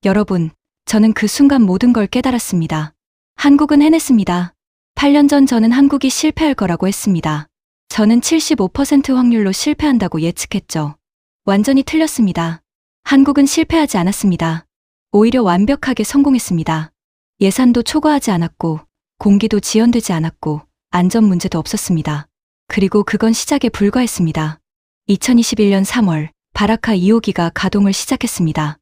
여러분, 저는 그 순간 모든 걸 깨달았습니다. 한국은 해냈습니다. 8년 전 저는 한국이 실패할 거라고 했습니다. 저는 75% 확률로 실패한다고 예측했죠. 완전히 틀렸습니다. 한국은 실패하지 않았습니다. 오히려 완벽하게 성공했습니다. 예산도 초과하지 않았고 공기도 지연되지 않았고 안전 문제도 없었습니다. 그리고 그건 시작에 불과했습니다. 2021년 3월 바라카 2호기가 가동을 시작했습니다.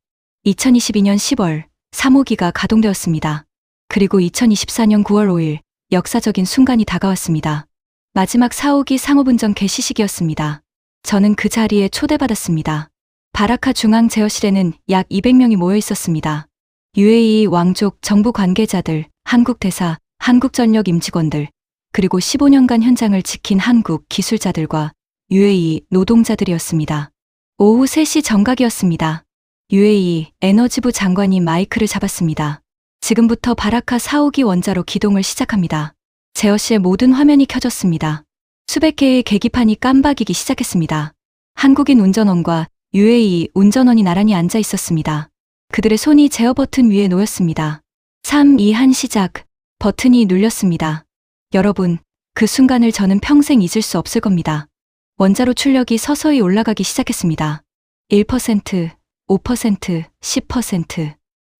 2022년 10월 3호기가 가동되었습니다. 그리고 2024년 9월 5일 역사적인 순간이 다가왔습니다. 마지막 4호기 상업운전 개시 시기였습니다. 저는 그 자리에 초대받았습니다. 바라카 중앙 제어실에는 약 200명이 모여 있었습니다. UAE 왕족 정부 관계자들, 한국 대사, 한국전력 임직원들, 그리고 15년간 현장을 지킨 한국 기술자들과 UAE 노동자들이었습니다. 오후 3시 정각이었습니다. UAE 에너지부 장관이 마이크를 잡았습니다. 지금부터 바라카 4호기 원자로 기동을 시작합니다. 제어실 모든 화면이 켜졌습니다. 수백 개의 계기판이 깜박이기 시작했습니다. 한국인 운전원과 UAE 운전원이 나란히 앉아 있었습니다. 그들의 손이 제어 버튼 위에 놓였습니다. 3, 2, 1 시작. 버튼이 눌렸습니다. 여러분, 그 순간을 저는 평생 잊을 수 없을 겁니다. 원자로 출력이 서서히 올라가기 시작했습니다. 1%, 5%, 10%.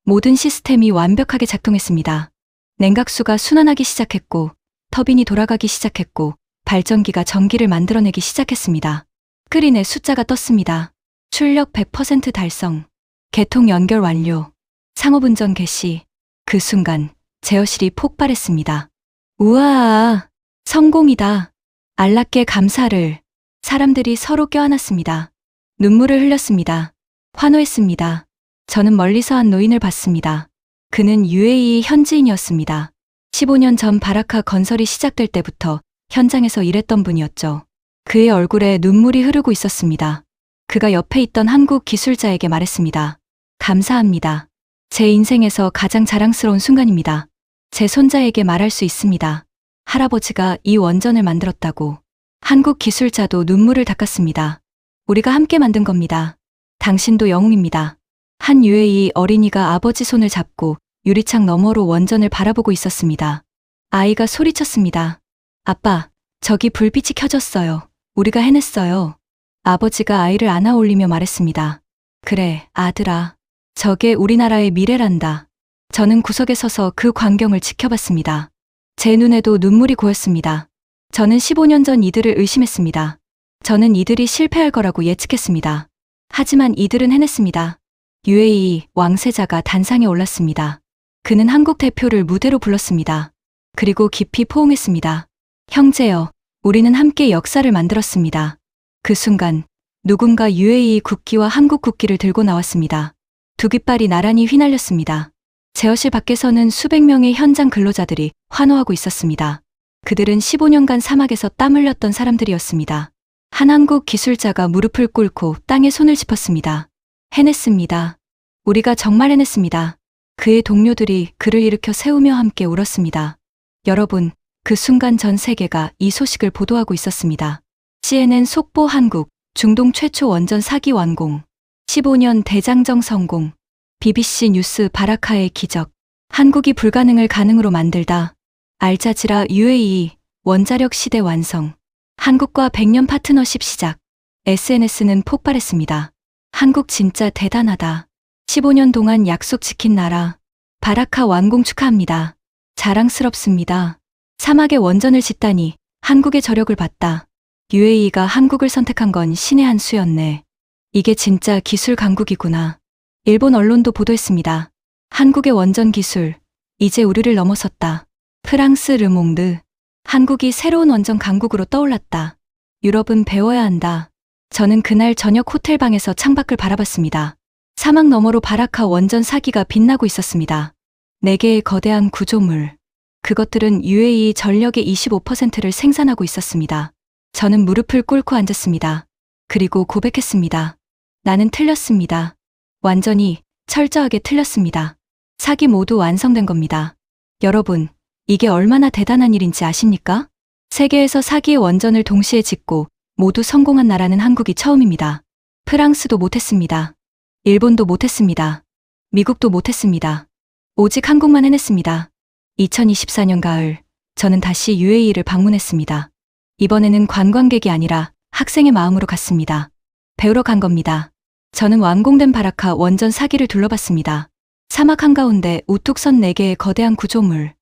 모든 시스템이 완벽하게 작동했습니다. 냉각수가 순환하기 시작했고, 터빈이 돌아가기 시작했고, 발전기가 전기를 만들어내기 시작했습니다. 스크린에 숫자가 떴습니다. 출력 100% 달성. 개통 연결 완료. 상업운전 개시. 그 순간 제어실이 폭발했습니다. 우와, 성공이다. 알라께 감사를. 사람들이 서로 껴안았습니다. 눈물을 흘렸습니다. 환호했습니다. 저는 멀리서 한 노인을 봤습니다. 그는 UAE 현지인이었습니다. 15년 전 바라카 건설이 시작될 때부터 현장에서 일했던 분이었죠. 그의 얼굴에 눈물이 흐르고 있었습니다. 그가 옆에 있던 한국 기술자에게 말했습니다. 감사합니다. 제 인생에서 가장 자랑스러운 순간입니다. 제 손자에게 말할 수 있습니다. 할아버지가 이 원전을 만들었다고. 한국 기술자도 눈물을 닦았습니다. 우리가 함께 만든 겁니다. 당신도 영웅입니다. 한 UAE 어린이가 아버지 손을 잡고 유리창 너머로 원전을 바라보고 있었습니다. 아이가 소리쳤습니다. 아빠, 저기 불빛이 켜졌어요. 우리가 해냈어요. 아버지가 아이를 안아 올리며 말했습니다. 그래, 아들아. 저게 우리나라의 미래란다. 저는 구석에 서서 그 광경을 지켜봤습니다. 제 눈에도 눈물이 고였습니다. 저는 15년 전 이들을 의심했습니다. 저는 이들이 실패할 거라고 예측했습니다. 하지만 이들은 해냈습니다. UAE 왕세자가 단상에 올랐습니다. 그는 한국 대표를 무대로 불렀습니다. 그리고 깊이 포옹했습니다. 형제여, 우리는 함께 역사를 만들었습니다. 그 순간 누군가 UAE 국기와 한국 국기를 들고 나왔습니다. 두 깃발이 나란히 휘날렸습니다. 제어실 밖에서는 수백 명의 현장 근로자들이 환호하고 있었습니다. 그들은 15년간 사막에서 땀 흘렸던 사람들이었습니다. 한 한국 기술자가 무릎을 꿇고 땅에 손을 짚었습니다. 해냈습니다. 우리가 정말 해냈습니다. 그의 동료들이 그를 일으켜 세우며 함께 울었습니다. 여러분, 그 순간 전 세계가 이 소식을 보도하고 있었습니다. CNN 속보 한국, 중동 최초 원전 사기 완공. 15년 대장정 성공. BBC 뉴스 바라카의 기적. 한국이 불가능을 가능으로 만들다. 알자지라 UAE 원자력 시대 완성. 한국과 100년 파트너십 시작. SNS는 폭발했습니다. 한국 진짜 대단하다. 15년 동안 약속 지킨 나라. 바라카 완공 축하합니다. 자랑스럽습니다. 사막에 원전을 짓다니 한국의 저력을 봤다. UAE가 한국을 선택한 건 신의 한 수였네. 이게 진짜 기술 강국이구나. 일본 언론도 보도했습니다. 한국의 원전 기술, 이제 우리를 넘어섰다. 프랑스 르몽드, 한국이 새로운 원전 강국으로 떠올랐다. 유럽은 배워야 한다. 저는 그날 저녁 호텔방에서 창밖을 바라봤습니다. 사막 너머로 바라카 원전 사기가 빛나고 있었습니다. 4개의 거대한 구조물. 그것들은 UAE 전력의 25%를 생산하고 있었습니다. 저는 무릎을 꿇고 앉았습니다. 그리고 고백했습니다. 나는 틀렸습니다. 완전히, 철저하게 틀렸습니다. 사기 모두 완성된 겁니다. 여러분, 이게 얼마나 대단한 일인지 아십니까? 세계에서 사기의 원전을 동시에 짓고 모두 성공한 나라는 한국이 처음입니다. 프랑스도 못했습니다. 일본도 못했습니다. 미국도 못했습니다. 오직 한국만 해냈습니다. 2024년 가을, 저는 다시 UAE를 방문했습니다. 이번에는 관광객이 아니라 학생의 마음으로 갔습니다. 배우러 간 겁니다. 저는 완공된 바라카 원전 사기를 둘러봤습니다. 사막 한가운데 우뚝 선 4개의 거대한 구조물.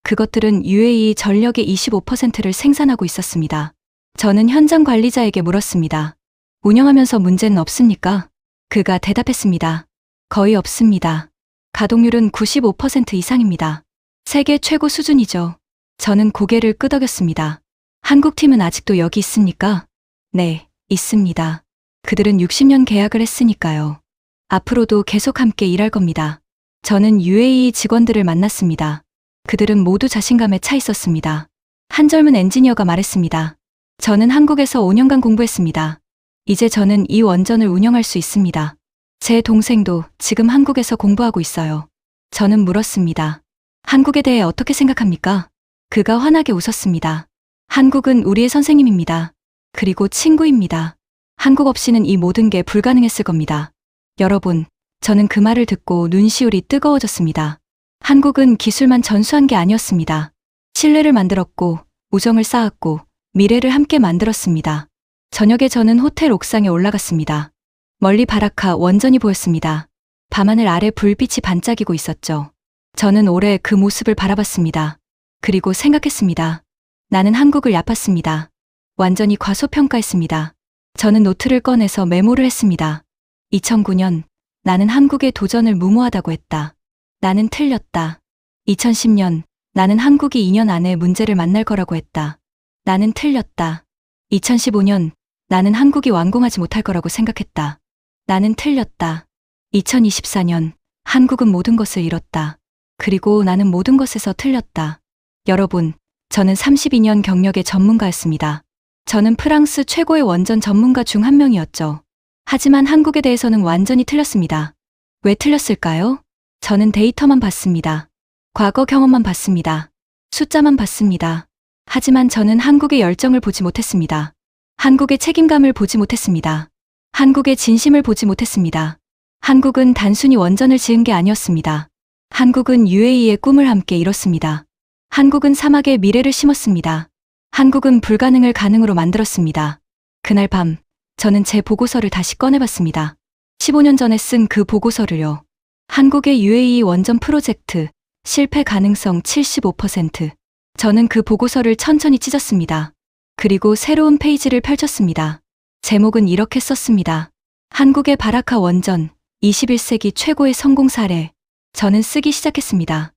그것들은 UAE 전력의 25%를 생산하고 있었습니다. 저는 현장 관리자에게 물었습니다. 운영하면서 문제는 없습니까? 그가 대답했습니다. 거의 없습니다. 가동률은 95% 이상입니다. 세계 최고 수준이죠. 저는 고개를 끄덕였습니다. 한국 팀은 아직도 여기 있습니까? 네, 있습니다. 그들은 60년 계약을 했으니까요. 앞으로도 계속 함께 일할 겁니다. 저는 UAE 직원들을 만났습니다. 그들은 모두 자신감에 차 있었습니다. 한 젊은 엔지니어가 말했습니다. 저는 한국에서 5년간 공부했습니다. 이제 저는 이 원전을 운영할 수 있습니다. 제 동생도 지금 한국에서 공부하고 있어요. 저는 물었습니다. 한국에 대해 어떻게 생각합니까? 그가 환하게 웃었습니다. 한국은 우리의 선생님입니다. 그리고 친구입니다. 한국 없이는 이 모든 게 불가능했을 겁니다. 여러분, 저는 그 말을 듣고 눈시울이 뜨거워졌습니다. 한국은 기술만 전수한 게 아니었습니다. 신뢰를 만들었고, 우정을 쌓았고, 미래를 함께 만들었습니다. 저녁에 저는 호텔 옥상에 올라갔습니다. 멀리 바라카 원전이 보였습니다. 밤하늘 아래 불빛이 반짝이고 있었죠. 저는 오래 그 모습을 바라봤습니다. 그리고 생각했습니다. 나는 한국을 얕봤습니다. 완전히 과소평가했습니다. 저는 노트를 꺼내서 메모를 했습니다. 2009년, 나는 한국의 도전을 무모하다고 했다. 나는 틀렸다. 2010년, 나는 한국이 2년 안에 문제를 만날 거라고 했다. 나는 틀렸다. 2015년, 나는 한국이 완공하지 못할 거라고 생각했다. 나는 틀렸다. 2024년, 한국은 모든 것을 잃었다. 그리고 나는 모든 것에서 틀렸다. 여러분, 저는 32년 경력의 전문가였습니다. 저는 프랑스 최고의 원전 전문가 중 한 명이었죠. 하지만 한국에 대해서는 완전히 틀렸습니다. 왜 틀렸을까요? 저는 데이터만 봤습니다. 과거 경험만 봤습니다. 숫자만 봤습니다. 하지만 저는 한국의 열정을 보지 못했습니다. 한국의 책임감을 보지 못했습니다. 한국의 진심을 보지 못했습니다. 한국은 단순히 원전을 지은 게 아니었습니다. 한국은 UAE의 꿈을 함께 이뤘습니다. 한국은 사막에 미래를 심었습니다. 한국은 불가능을 가능으로 만들었습니다. 그날 밤, 저는 제 보고서를 다시 꺼내봤습니다. 15년 전에 쓴 그 보고서를요. 한국의 UAE 원전 프로젝트, 실패 가능성 75%. 저는 그 보고서를 천천히 찢었습니다. 그리고 새로운 페이지를 펼쳤습니다. 제목은 이렇게 썼습니다. 한국의 바라카 원전, 21세기 최고의 성공 사례. 저는 쓰기 시작했습니다.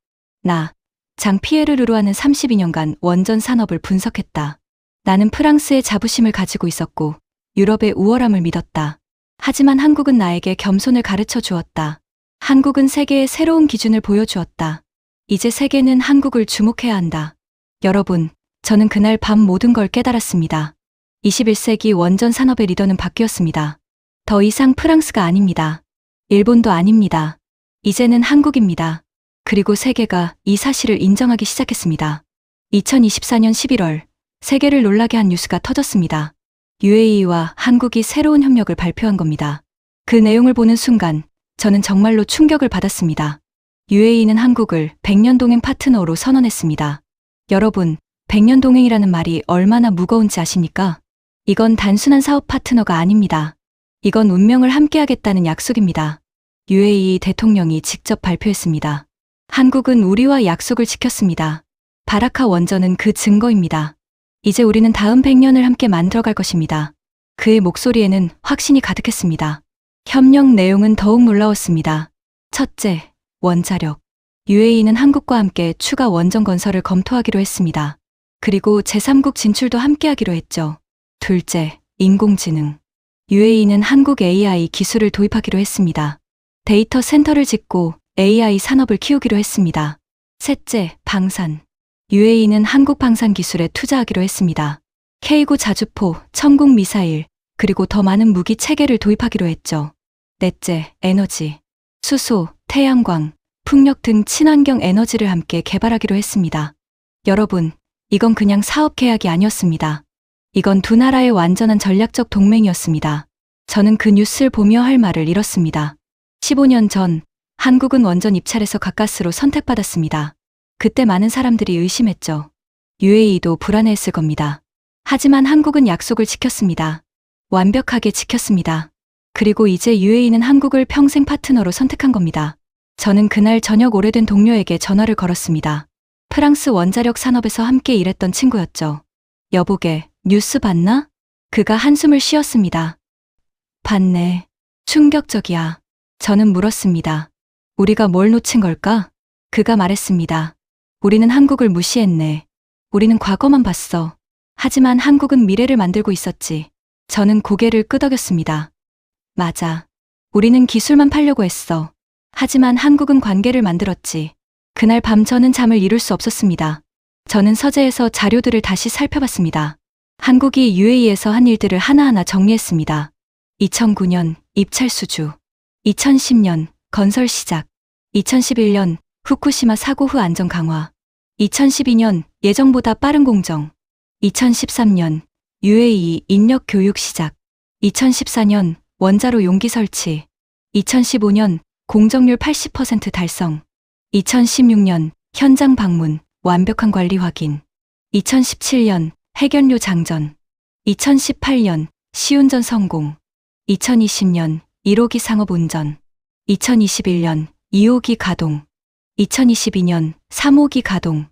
장 피에르 르루아는 32년간 원전 산업을 분석했다. 나는 프랑스의 자부심을 가지고 있었고 유럽의 우월함을 믿었다. 하지만 한국은 나에게 겸손을 가르쳐 주었다. 한국은 세계의 새로운 기준을 보여주었다. 이제 세계는 한국을 주목해야 한다. 여러분, 저는 그날 밤 모든 걸 깨달았습니다. 21세기 원전 산업의 리더는 바뀌었습니다. 더 이상 프랑스가 아닙니다. 일본도 아닙니다. 이제는 한국입니다. 그리고 세계가 이 사실을 인정하기 시작했습니다. 2024년 11월, 세계를 놀라게 한 뉴스가 터졌습니다. UAE와 한국이 새로운 협력을 발표한 겁니다. 그 내용을 보는 순간, 저는 정말로 충격을 받았습니다. UAE는 한국을 100년 동행 파트너로 선언했습니다. 여러분, 100년 동행이라는 말이 얼마나 무거운지 아십니까? 이건 단순한 사업 파트너가 아닙니다. 이건 운명을 함께하겠다는 약속입니다. UAE 대통령이 직접 발표했습니다. 한국은 우리와 약속을 지켰습니다. 바라카 원전은 그 증거입니다. 이제 우리는 다음 100년을 함께 만들어갈 것입니다. 그의 목소리에는 확신이 가득했습니다. 협력 내용은 더욱 놀라웠습니다. 첫째, 원자력. UAE는 한국과 함께 추가 원전 건설을 검토하기로 했습니다. 그리고 제3국 진출도 함께하기로 했죠. 둘째, 인공지능. UAE는 한국 AI 기술을 도입하기로 했습니다. 데이터 센터를 짓고 AI 산업을 키우기로 했습니다. 셋째, 방산. UAE는 한국 방산 기술에 투자하기로 했습니다. K9 자주포, 천궁 미사일, 그리고 더 많은 무기 체계를 도입하기로 했죠. 넷째, 에너지. 수소, 태양광, 풍력 등 친환경 에너지를 함께 개발하기로 했습니다. 여러분, 이건 그냥 사업 계약이 아니었습니다. 이건 두 나라의 완전한 전략적 동맹이었습니다. 저는 그 뉴스를 보며 할 말을 잃었습니다. 15년 전, 한국은 원전 입찰에서 가까스로 선택받았습니다. 그때 많은 사람들이 의심했죠. UAE도 불안해했을 겁니다. 하지만 한국은 약속을 지켰습니다. 완벽하게 지켰습니다. 그리고 이제 UAE는 한국을 평생 파트너로 선택한 겁니다. 저는 그날 저녁 오래된 동료에게 전화를 걸었습니다. 프랑스 원자력 산업에서 함께 일했던 친구였죠. 여보게, 뉴스 봤나? 그가 한숨을 쉬었습니다. 봤네. 충격적이야. 저는 물었습니다. 우리가 뭘 놓친 걸까? 그가 말했습니다. 우리는 한국을 무시했네. 우리는 과거만 봤어. 하지만 한국은 미래를 만들고 있었지. 저는 고개를 끄덕였습니다. 맞아. 우리는 기술만 팔려고 했어. 하지만 한국은 관계를 만들었지. 그날 밤 저는 잠을 이룰 수 없었습니다. 저는 서재에서 자료들을 다시 살펴봤습니다. 한국이 UAE에서 한 일들을 하나하나 정리했습니다. 2009년 입찰 수주, 2010년 건설 시작, 2011년 후쿠시마 사고 후 안전 강화, 2012년 예정보다 빠른 공정, 2013년 UAE 인력 교육 시작, 2014년 원자로 용기 설치, 2015년 공정률 80% 달성, 2016년 현장 방문, 완벽한 관리 확인, 2017년 핵연료 장전, 2018년 시운전 성공, 2020년 1호기 상업운전, 2021년 2호기 가동, 2022년 3호기 가동,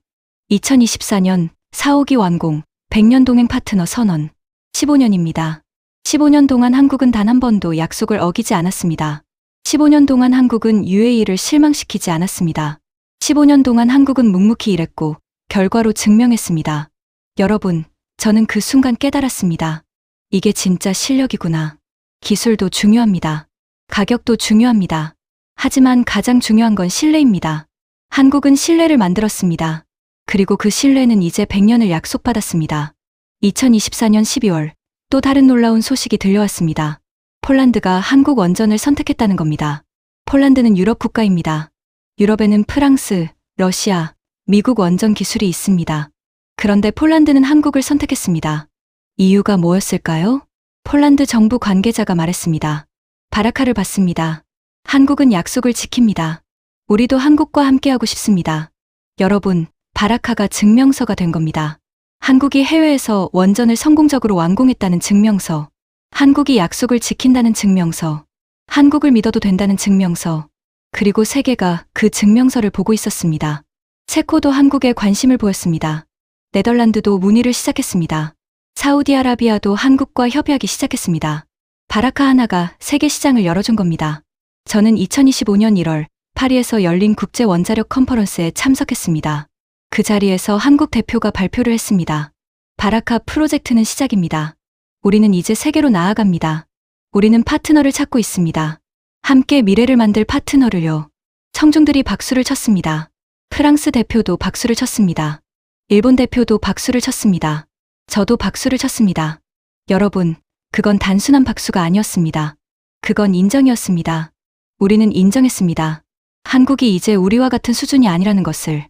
2024년 4호기 완공, 100년 동행 파트너 선언, 15년입니다. 15년 동안 한국은 단 한 번도 약속을 어기지 않았습니다. 15년 동안 한국은 UAE를 실망시키지 않았습니다. 15년 동안 한국은 묵묵히 일했고 결과로 증명했습니다. 여러분, 저는 그 순간 깨달았습니다. 이게 진짜 실력이구나. 기술도 중요합니다. 가격도 중요합니다. 하지만 가장 중요한 건 신뢰입니다. 한국은 신뢰를 만들었습니다. 그리고 그 신뢰는 이제 100년을 약속받았습니다. 2024년 12월, 또 다른 놀라운 소식이 들려왔습니다. 폴란드가 한국 원전을 선택했다는 겁니다. 폴란드는 유럽 국가입니다. 유럽에는 프랑스, 러시아, 미국 원전 기술이 있습니다. 그런데 폴란드는 한국을 선택했습니다. 이유가 뭐였을까요? 폴란드 정부 관계자가 말했습니다. 바라카를 받습니다. 한국은 약속을 지킵니다. 우리도 한국과 함께하고 싶습니다. 여러분, 바라카가 증명서가 된 겁니다. 한국이 해외에서 원전을 성공적으로 완공했다는 증명서, 한국이 약속을 지킨다는 증명서, 한국을 믿어도 된다는 증명서, 그리고 세계가 그 증명서를 보고 있었습니다. 체코도 한국에 관심을 보였습니다. 네덜란드도 문의를 시작했습니다. 사우디아라비아도 한국과 협의하기 시작했습니다. 바라카 하나가 세계 시장을 열어준 겁니다. 저는 2025년 1월 파리에서 열린 국제 원자력 컨퍼런스에 참석했습니다. 그 자리에서 한국 대표가 발표를 했습니다. 바라카 프로젝트는 시작입니다. 우리는 이제 세계로 나아갑니다. 우리는 파트너를 찾고 있습니다. 함께 미래를 만들 파트너를요. 청중들이 박수를 쳤습니다. 프랑스 대표도 박수를 쳤습니다. 일본 대표도 박수를 쳤습니다. 저도 박수를 쳤습니다. 여러분, 그건 단순한 박수가 아니었습니다. 그건 인정이었습니다. 우리는 인정했습니다. 한국이 이제 우리와 같은 수준이 아니라는 것을.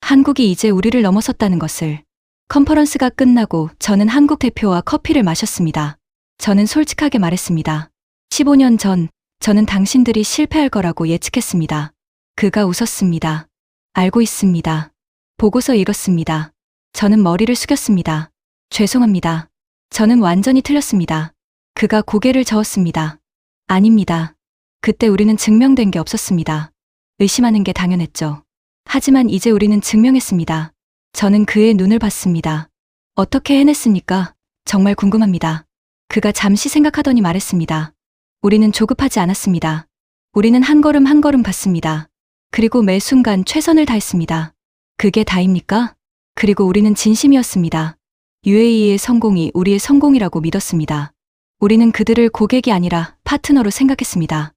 한국이 이제 우리를 넘어섰다는 것을. 컨퍼런스가 끝나고 저는 한국 대표와 커피를 마셨습니다. 저는 솔직하게 말했습니다. 15년 전, 저는 당신들이 실패할 거라고 예측했습니다. 그가 웃었습니다. 알고 있습니다. 보고서 읽었습니다. 저는 머리를 숙였습니다. 죄송합니다. 저는 완전히 틀렸습니다. 그가 고개를 저었습니다. 아닙니다. 그때 우리는 증명된 게 없었습니다. 의심하는 게 당연했죠. 하지만 이제 우리는 증명했습니다. 저는 그의 눈을 봤습니다. 어떻게 해냈습니까? 정말 궁금합니다. 그가 잠시 생각하더니 말했습니다. 우리는 조급하지 않았습니다. 우리는 한 걸음 한 걸음 갔습니다. 그리고 매 순간 최선을 다했습니다. 그게 다입니까? 그리고 우리는 진심이었습니다. UAE의 성공이 우리의 성공이라고 믿었습니다. 우리는 그들을 고객이 아니라 파트너로 생각했습니다.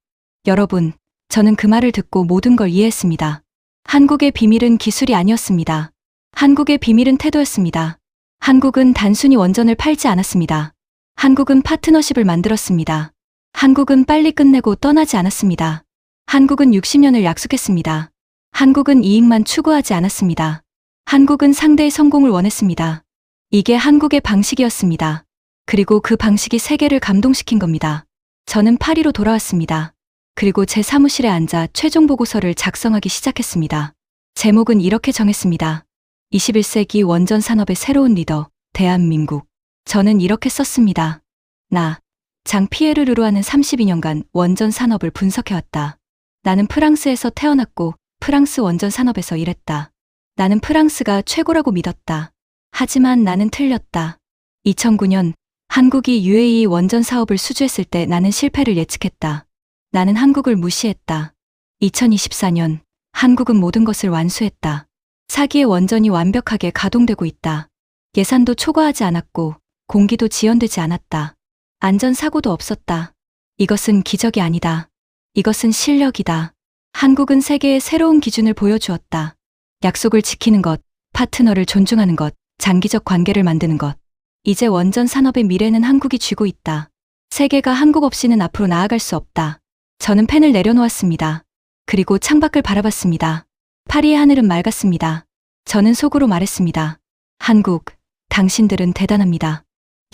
여러분, 저는 그 말을 듣고 모든 걸 이해했습니다. 한국의 비밀은 기술이 아니었습니다. 한국의 비밀은 태도였습니다. 한국은 단순히 원전을 팔지 않았습니다. 한국은 파트너십을 만들었습니다. 한국은 빨리 끝내고 떠나지 않았습니다. 한국은 60년을 약속했습니다. 한국은 이익만 추구하지 않았습니다. 한국은 상대의 성공을 원했습니다. 이게 한국의 방식이었습니다. 그리고 그 방식이 세계를 감동시킨 겁니다. 저는 파리로 돌아왔습니다. 그리고 제 사무실에 앉아 최종 보고서를 작성하기 시작했습니다. 제목은 이렇게 정했습니다. 21세기 원전 산업의 새로운 리더, 대한민국. 저는 이렇게 썼습니다. 나, 장 피에르 르루아는 32년간 원전 산업을 분석해왔다. 나는 프랑스에서 태어났고 프랑스 원전 산업에서 일했다. 나는 프랑스가 최고라고 믿었다. 하지만 나는 틀렸다. 2009년 한국이 UAE 원전 사업을 수주했을 때 나는 실패를 예측했다. 나는 한국을 무시했다. 2024년 한국은 모든 것을 완수했다. 4기의 원전이 완벽하게 가동되고 있다. 예산도 초과하지 않았고 공기도 지연되지 않았다. 안전사고도 없었다. 이것은 기적이 아니다. 이것은 실력이다. 한국은 세계의 새로운 기준을 보여주었다. 약속을 지키는 것, 파트너를 존중하는 것, 장기적 관계를 만드는 것. 이제 원전 산업의 미래는 한국이 쥐고 있다. 세계가 한국 없이는 앞으로 나아갈 수 없다. 저는 펜을 내려놓았습니다. 그리고 창밖을 바라봤습니다. 파리의 하늘은 맑았습니다. 저는 속으로 말했습니다. 한국, 당신들은 대단합니다.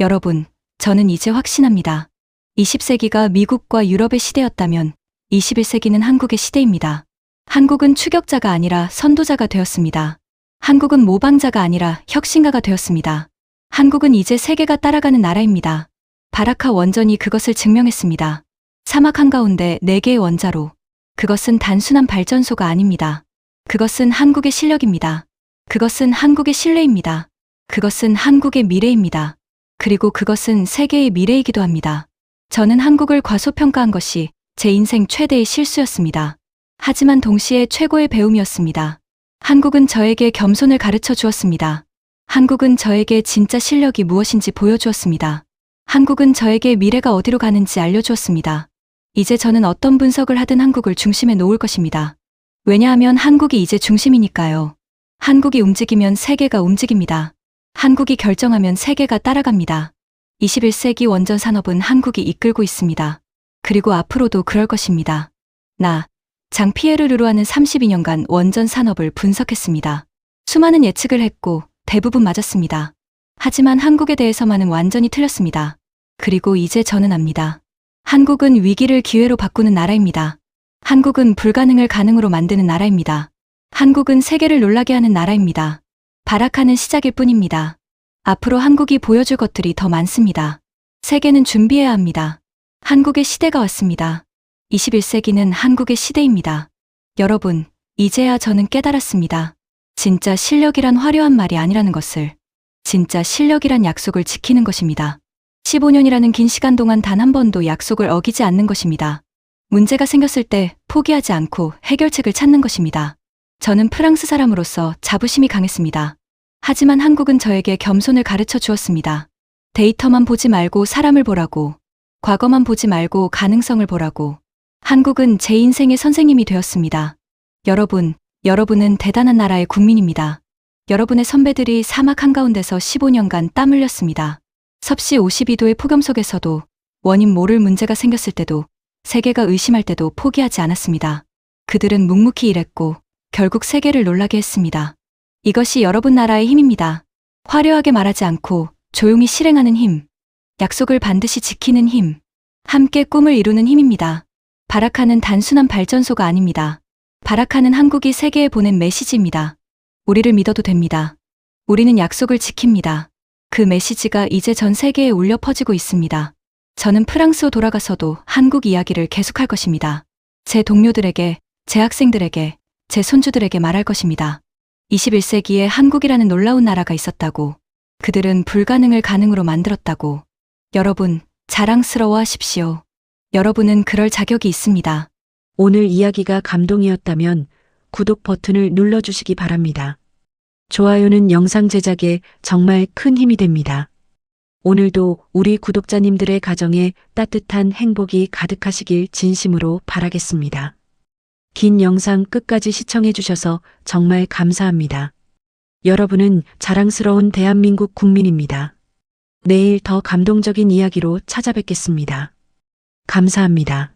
여러분, 저는 이제 확신합니다. 20세기가 미국과 유럽의 시대였다면 21세기는 한국의 시대입니다. 한국은 추격자가 아니라 선도자가 되었습니다. 한국은 모방자가 아니라 혁신가가 되었습니다. 한국은 이제 세계가 따라가는 나라입니다. 바라카 원전이 그것을 증명했습니다. 사막 한가운데 4개의 원자로. 그것은 단순한 발전소가 아닙니다. 그것은 한국의 실력입니다. 그것은 한국의 신뢰입니다. 그것은 한국의 미래입니다. 그리고 그것은 세계의 미래이기도 합니다. 저는 한국을 과소평가한 것이 제 인생 최대의 실수였습니다. 하지만 동시에 최고의 배움이었습니다. 한국은 저에게 겸손을 가르쳐 주었습니다. 한국은 저에게 진짜 실력이 무엇인지 보여주었습니다. 한국은 저에게 미래가 어디로 가는지 알려주었습니다. 이제 저는 어떤 분석을 하든 한국을 중심에 놓을 것입니다. 왜냐하면 한국이 이제 중심이니까요. 한국이 움직이면 세계가 움직입니다. 한국이 결정하면 세계가 따라갑니다. 21세기 원전 산업은 한국이 이끌고 있습니다. 그리고 앞으로도 그럴 것입니다. 장피에르 르루아는 32년간 원전 산업을 분석했습니다. 수많은 예측을 했고 대부분 맞았습니다. 하지만 한국에 대해서만은 완전히 틀렸습니다. 그리고 이제 저는 압니다. 한국은 위기를 기회로 바꾸는 나라입니다. 한국은 불가능을 가능으로 만드는 나라입니다. 한국은 세계를 놀라게 하는 나라입니다. 바라카는 시작일 뿐입니다. 앞으로 한국이 보여줄 것들이 더 많습니다. 세계는 준비해야 합니다. 한국의 시대가 왔습니다. 21세기는 한국의 시대입니다. 여러분, 이제야 저는 깨달았습니다. 진짜 실력이란 화려한 말이 아니라는 것을. 진짜 실력이란 약속을 지키는 것입니다. 15년이라는 긴 시간 동안 단 한 번도 약속을 어기지 않는 것입니다. 문제가 생겼을 때 포기하지 않고 해결책을 찾는 것입니다. 저는 프랑스 사람으로서 자부심이 강했습니다. 하지만 한국은 저에게 겸손을 가르쳐 주었습니다. 데이터만 보지 말고 사람을 보라고. 과거만 보지 말고 가능성을 보라고. 한국은 제 인생의 선생님이 되었습니다. 여러분은 대단한 나라의 국민입니다. 여러분의 선배들이 사막 한가운데서 15년간 땀 흘렸습니다. 섭씨 52도의 폭염 속에서도 원인 모를 문제가 생겼을 때도 세계가 의심할 때도 포기하지 않았습니다. 그들은 묵묵히 일했고 결국 세계를 놀라게 했습니다. 이것이 여러분 나라의 힘입니다. 화려하게 말하지 않고 조용히 실행하는 힘. 약속을 반드시 지키는 힘. 함께 꿈을 이루는 힘입니다. 바라카는 단순한 발전소가 아닙니다. 바라카는 한국이 세계에 보낸 메시지입니다. 우리를 믿어도 됩니다. 우리는 약속을 지킵니다. 그 메시지가 이제 전 세계에 울려 퍼지고 있습니다. 저는 프랑스로 돌아가서도 한국 이야기를 계속할 것입니다. 제 동료들에게, 제 학생들에게, 제 손주들에게 말할 것입니다. 21세기에 한국이라는 놀라운 나라가 있었다고. 그들은 불가능을 가능으로 만들었다고. 여러분, 자랑스러워하십시오. 여러분은 그럴 자격이 있습니다. 오늘 이야기가 감동이었다면 구독 버튼을 눌러주시기 바랍니다. 좋아요는 영상 제작에 정말 큰 힘이 됩니다. 오늘도 우리 구독자님들의 가정에 따뜻한 행복이 가득하시길 진심으로 바라겠습니다. 긴 영상 끝까지 시청해 주셔서 정말 감사합니다. 여러분은 자랑스러운 대한민국 국민입니다. 내일 더 감동적인 이야기로 찾아뵙겠습니다. 감사합니다.